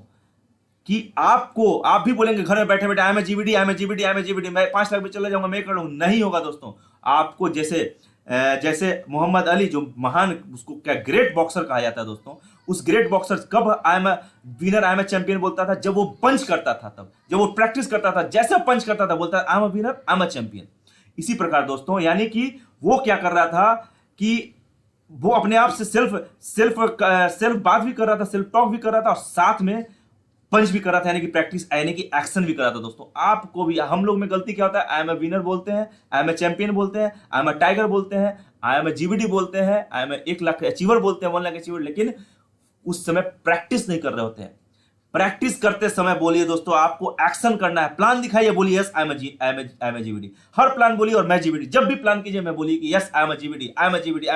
कि आप भी बोलेंगे घर में बैठे बैठे I am a GVD, I am a GVD, I am a GVD, मैं 5 लाख पे चले जाऊंगा, मैं कर लूंगा, नहीं होगा दोस्तों। आपको जैसे मोहम्मद अली, जो महान, उसको क्या ग्रेट बॉक्सर कहा जाता है दोस्तों, उस ग्रेट बॉक्सर कब I am winner, I M champion बोलता था? जब वो पंच करता था, तब जब वो प्रैक्टिस करता था, जैसे पंच करता था, बोलता I am winner, I M champion. इसी प्रकार दोस्तों, यानी कि वो क्या कर रहा था कि वो अपने आप से सेल्फ बात भी कर रहा था, सेल्फ टॉक भी कर रहा था, और साथ में पंच भी कर रहा था, यानी कि प्रैक्टिस, यानी कि एक्शन भी कर रहा था दोस्तों। आपको भी, हम लोग में गलती क्या होता है, आई एम ए विनर बोलते हैं, आई एम ए चैंपियन बोलते हैं, आई एम ए टाइगर बोलते हैं, आई एम ए जीवीडी बोलते हैं, I am a 1 lakh achiever बोलते हैं, 1 लाख अचीवर, लेकिन उस समय प्रैक्टिस नहीं कर रहे होते हैं। प्रैक्टिस करते समय बोलिए दोस्तों, आपको एक्शन करना है, प्लान दिखाइए, बोलिए yes I am a GVD, हर प्लान बोलिए और मैं जीवीडी, जब भी प्लान कीजिए मैं बोलिए कि yes I am a GVD, I am a GVD,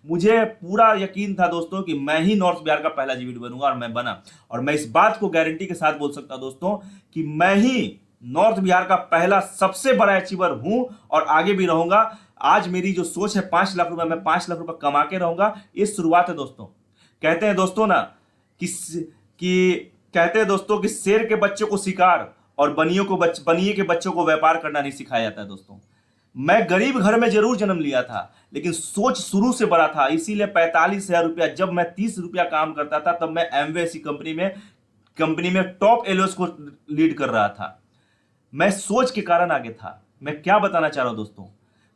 मुझे पूरा यकीन था दोस्तों कि मैं ही नॉर्थ बिहार का पहला जीवीडी बनूंगा, और मैं बना। और मैं इस बात को गारंटी के साथ बोल सकता हूं दोस्तों कि मैं ही नॉर्थ बिहार का पहला सबसे बड़ा अचीवर हूं, और आगे भी रहूंगा। आज मेरी जो सोच है 5 लाख रुपए, मैं 5 लाख रुपए कमा के रहूंगा, ये शुरुआत है दोस्तों। कहते हैं दोस्तों ना कहते हैं दोस्तों कि शेर के बच्चों को शिकार और बनिए के बच्चों को व्यापार करना नहीं सिखाया जाता है दोस्तों। मैं गरीब घर में जरूर जन्म लिया था, लेकिन सोच शुरू से बड़ा था, इसीलिए 45,000 रुपया, जब मैं 30 रुपया काम करता था, तब मैं एमवे ऐसी कंपनी में टॉप एलोस को लीड कर रहा था। मैं सोच के कारण आगे था। मैं क्या बताना चाह रहा हूं दोस्तों,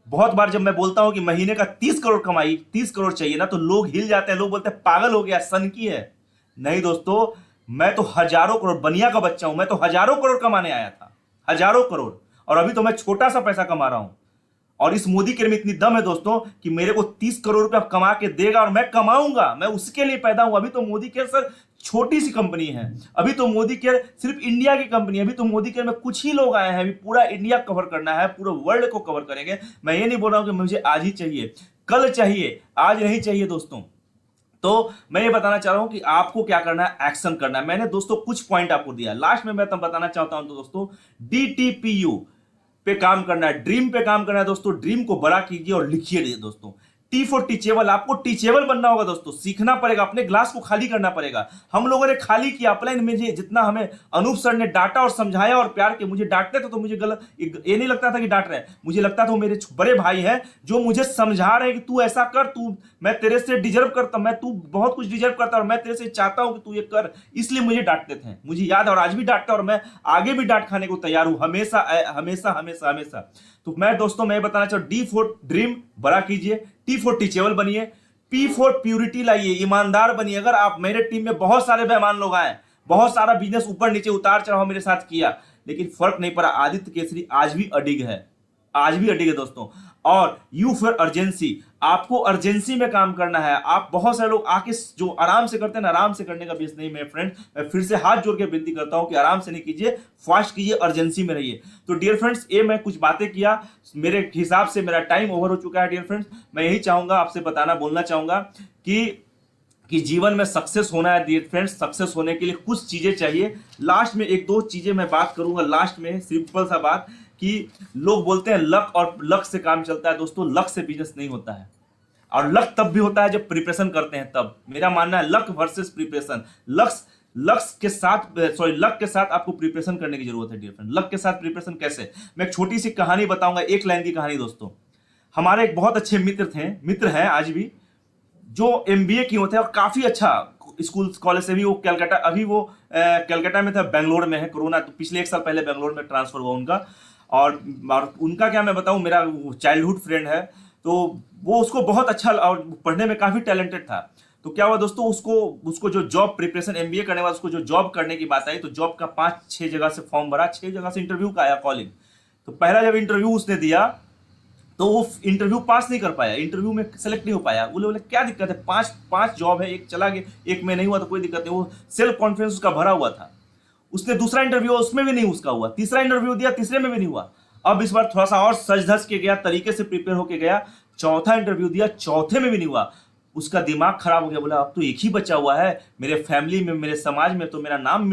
बहुत बार जब मैं बोलता हूं कि महीने का 30 करोड़ कमाई, 30 करोड़ चाहिए ना, तो लोग हिल जाते हैं, लोग बोलते हैं पागल हो गया, सन की है। नहीं दोस्तों, मैं तो हजारों करोड़, बनिया का बच्चा हूं, मैं तो हजारों करोड़ कमाने आया था, हजारों करोड़, और अभी तो मैं छोटा सा पैसा कमा रहा हूं। और इस मोदी केयर में इतनी दम है दोस्तों कि मेरे को 30 करोड़ रुपया कमा के देगा और मैं कमाऊंगा, मैं उसके लिए पैदा हूं। अभी तो मोदी केयर सर छोटी सी कंपनी है, अभी तो मोदी केयर सिर्फ इंडिया की कंपनी है, अभी तो मोदी केयर में कुछ ही लोग आए हैं, अभी पूरा इंडिया कवर करना है, पूरे वर्ल्ड को कवर करेंगे। मैं ये नहीं बोल रहा हूं कि मुझे आज ही चाहिए, कल चाहिए, आज नहीं चाहिए दोस्तों। तो मैं ये बताना चाह रहा हूं कि आपको क्या करना है, एक्शन करना है। मैंने दोस्तों कुछ पॉइंट आपको दिया, लास्ट में मैं तब बताना चाहता हूं तो दोस्तों DTPU पे काम करना है, ड्रीम पे काम करना है दोस्तों। ड्रीम को बड़ा कीजिए और लिखिए दोस्तों। टी फॉर टीचेबल, आपको टीचेबल बनना होगा दोस्तों, सीखना पड़ेगा, अपने ग्लास को खाली करना पड़ेगा। हम लोगों ने खाली किया अपलाइन में, जितना हमें अनूप सर ने डांटा और समझाया और प्यार के मुझे डांटते थे तो मुझे गलत ये नहीं लगता था कि डांट रहे, मुझे लगता था वो मेरे बड़े भाई हैं जो मुझे समझा रहे हैं कि तू ऐसा कर, तू मैं तेरे से डिजर्व करता, मैं तू बहुत कुछ डिजर्व करता और मैं तेरे से चाहता हूं कि तू ये कर, इसलिए मुझे डांटते थे, मुझे याद है और आज भी डांटता और मैं आगे भी डांट खाने को तैयार हूं, हमेशा हमेशा हमेशा हमेशा। तो मैं दोस्तों मैं बताना चाहूँ, डी फॉर ड्रीम बड़ा कीजिए, टी फॉर टीचेबल बनिए, पी फॉर प्यूरिटी लाइए, ईमानदार बनिए। अगर आप मेरे टीम में बहुत सारे बेईमान लोग आए, बहुत सारा बिजनेस ऊपर नीचे उतार चढ़ाव मेरे साथ किया, लेकिन फर्क नहीं पड़ा, आदित्य केसरी आज भी अडिग है, आज भी अडिग है दोस्तों। और यू फॉर अर्जेंसी, आपको अर्जेंसी में काम करना है। आप बहुत सारे लोग आके जो आराम से करते हैं ना, आराम से करने का बेस नहीं मेरे फ्रेंड, मैं फिर से हाथ जोड़ के विनती करता हूं कि आराम से नहीं कीजिए, फास्ट कीजिए, अर्जेंसी में रहिए। तो डियर फ्रेंड्स, ये मैं कुछ बातें किया, मेरे हिसाब से मेरा टाइम ओवर हो चुका है डियर फ्रेंड्स। मैं यही चाहूंगा, आपसे बोलना चाहूंगा कि जीवन में सक्सेस होना है डियर फ्रेंड्स, सक्सेस होने के लिए कुछ चीजें चाहिए। लास्ट में एक दो चीजें मैं बात करूंगा, लास्ट में सिंपल सा बात, कि लोग बोलते हैं लक और लक से काम चलता है दोस्तों, लक से बिजनेस नहीं होता है, और लक तब भी होता है जब प्रिपरेशन करते हैं तब। मेरा मानना है लक वर्सेस प्रिपरेशन, लक के साथ आपको प्रिपरेशन करने की जरूरत है डियर फ्रेंड। लक के साथ प्रिपरेशन कैसे, मैं एक छोटी सी कहानी बताऊंगा, एक लाइन की कहानी दोस्तों। हमारे एक बहुत अच्छे मित्र हैं आज भी, जो MBA किए होते हैं और काफी अच्छा स्कूल कॉलेज से भी, वो कलकत्ता, अभी वो कलकत्ता में था, बेंगलोर में है, कोरोना तो पिछले 1 साल पहले बेंगलोर में ट्रांसफर हुआ उनका। और उनका क्या मैं बताऊं, मेरा चाइल्डहुड फ्रेंड है, तो वो उसको बहुत अच्छा और पढ़ने में काफी टैलेंटेड था। तो क्या हुआ दोस्तों, उसको जो जॉब प्रिपरेशन MBA करने बाद उसको जो जॉब करने की बात आई, तो जॉब का 5-6 जगह से फॉर्म भरा, 6 जगह से इंटरव्यू का आया कॉलिंग। तो पहला जब इंटरव्यू उसने दिया तो वो इंटरव्यू पास नहीं कर पाया, इंटरव्यू में सेलेक्ट नहीं हो पाया। बोले क्या दिक्कत है, पांच जॉब है, एक चला गया, एक में नहीं हुआ तो कोई दिक्कत नहीं। वो सेल्फ कॉन्फिडेंस उसका भरा हुआ था। उसने दूसरा इंटरव्यू, उसमें भी नहीं उसका हुआ, तीसरा इंटरव्यू दिया, तीसरे में भी नहीं हुआ। अब इस बार थोड़ा सा और सज धज के गया, तरीके से प्रिपेयर होके गया, चौथा इंटरव्यू दिया, चौथे में भी नहीं हुआ। उसका दिमाग खराब हो गया, बोला अब तो एक ही बचा हुआ है, मेरे फैमिली में, मेरे समाज में तो मेरा नाम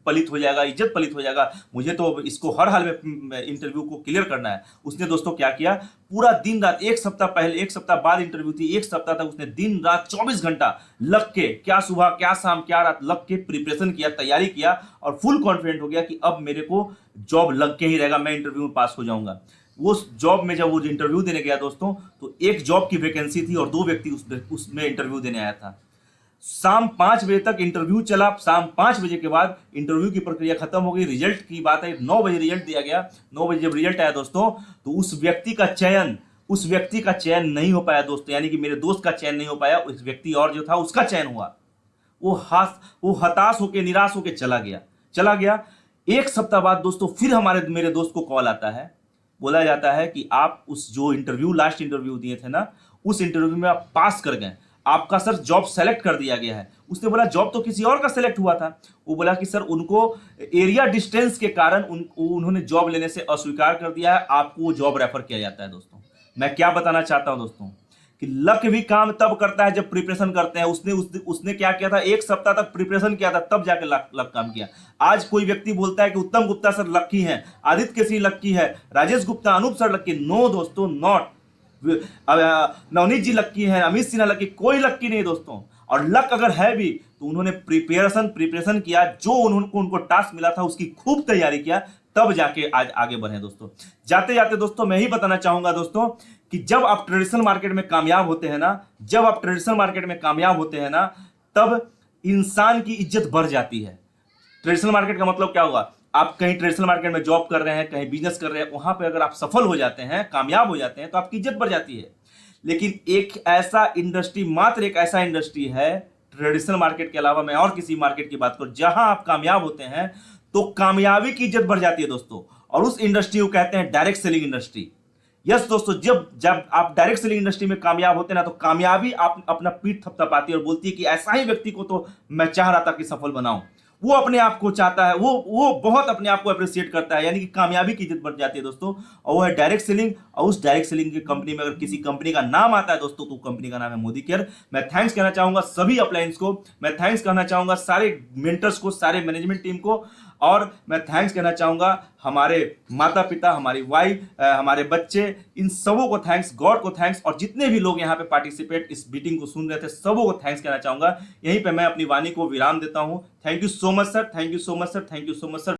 पलित हो जाएगा, इज्जत पलित हो जाएगा, मुझे तो इसको हर हाल में इंटरव्यू को क्लियर करना है। उसने दोस्तों क्या किया, पूरा दिन रात, एक सप्ताह बाद इंटरव्यू थी, एक सप्ताह तक उसने दिन रात 24 घंटा लग के, क्या सुबह क्या शाम क्या रात लग के प्रिपरेशन किया, तैयारी किया, और फुल कॉन्फिडेंट हो गया कि अब मेरे को जॉब लग के ही रहेगा, मैं इंटरव्यू में पास हो जाऊंगा। वो जॉब में जब वो इंटरव्यू देने गया दोस्तों, तो एक जॉब की वैकेंसी थी और 2 व्यक्ति उसमें इंटरव्यू देने आया था। शाम 5 बजे तक इंटरव्यू चला, शाम 5 बजे के बाद इंटरव्यू की प्रक्रिया खत्म हो गई, रिजल्ट की बात है, 9 बजे रिजल्ट दिया गया। 9 बजे जब रिजल्ट आया दोस्तों, तो उस व्यक्ति का चयन नहीं हो पाया दोस्तों, यानी कि मेरे दोस्त का चयन नहीं हो पाया, उस व्यक्ति और जो था उसका चयन हुआ। वो हताश होकर, निराश होकर चला गया। 1 सप्ताह बाद दोस्तों फिर मेरे दोस्त को कॉल आता है, बोला जाता है कि आप उस जो लास्ट इंटरव्यू दिए थे ना, उस इंटरव्यू में आप पास कर गए, आपका सर जॉब सेलेक्ट कर दिया गया है। उसने बोला जॉब तो किसी और का सेलेक्ट हुआ था। वो बोला कि सर उनको एरिया डिस्टेंस के कारण उन्होंने जॉब लेने से अस्वीकार कर दिया है, आपको वो जॉब रेफर किया जाता है। दोस्तों मैं क्या बताना चाहता हूं दोस्तों, कि लक भी काम तब करता है जब प्रिपरेशन करते हैं। उसने क्या किया था, 1 सप्ताह तक प्रिपरेशन किया था, तब जाके लक काम किया। आज कोई व्यक्ति बोलता है कि उत्तम गुप्ता सर लक्की हैं, आदित्य केसरी लक्की है, राजेश गुप्ता, अनूप सर लक्की। नो दोस्तों, नॉट। नवनीत जी लक्की हैं, अमित सिन्हा लक्की, कोई लक्की नहीं दोस्तों। और लक अगर है भी तो उन्होंने प्रिपरेशन किया, जो उनको टास्क मिला था उसकी खूब तैयारी किया, तब जाके आज आगे बढ़े दोस्तों। जाते जाते दोस्तों मैं ही बताना चाहूंगा दोस्तों, कि जब आप ट्रेडिशनल मार्केट में कामयाब होते हैं ना, तब इंसान की इज्जत बढ़ जाती है। ट्रेडिशनल मार्केट का मतलब क्या होगा, आप कहीं ट्रेडिशनल मार्केट में जॉब कर रहे हैं, कहीं बिजनेस कर रहे हैं, वहां पे अगर आप सफल हो जाते हैं, कामयाब हो जाते हैं, तो आपकी इज्जत बढ़ जाती है। लेकिन मात्र एक ऐसा इंडस्ट्री है ट्रेडिशनल मार्केट के अलावा, मैं और किसी मार्केट की बात करूं, जहां आप कामयाब होते हैं तो कामयाबी की इज्जत बढ़ जाती है दोस्तों। और उस इंडस्ट्री को कहते हैं डायरेक्ट सेलिंग इंडस्ट्री। यस दोस्तों, जब आप डायरेक्ट सेलिंग इंडस्ट्री में कामयाब होते हैं ना, तो कामयाबी आप अपना पीठ थपथपाती है और बोलती है कि ऐसा ही व्यक्ति को तो मैं चाह रहा था कि सफल बनाऊं। वो अपने आप को चाहता है, वो बहुत अपने आप को अप्रिशिएट करता है, यानी कि कामयाबी की इज्जत बढ़ जाती है दोस्तों। और वो है डायरेक्ट सेलिंग। और उस डायरेक्ट सेलिंग की कंपनी में अगर किसी कंपनी का नाम आता है दोस्तों, तो कंपनी का नाम है मोदी केयर। मैं थैंक्स कहना चाहूंगा सभी अपलाइंस को, मैं थैंक्स कहना चाहूंगा सारे मेंटर्स को, सारे मैनेजमेंट टीम को, और मैं थैंक्स कहना चाहूंगा हमारे माता पिता, हमारी वाइफ, हमारे बच्चे, इन सबों को थैंक्स, गॉड को थैंक्स, और जितने भी लोग यहाँ पे पार्टिसिपेट इस मीटिंग को सुन रहे थे सबों को थैंक्स कहना चाहूंगा। यहीं पे मैं अपनी वाणी को विराम देता हूं। Thank you so much sir, thank you so much sir, thank you so much sir.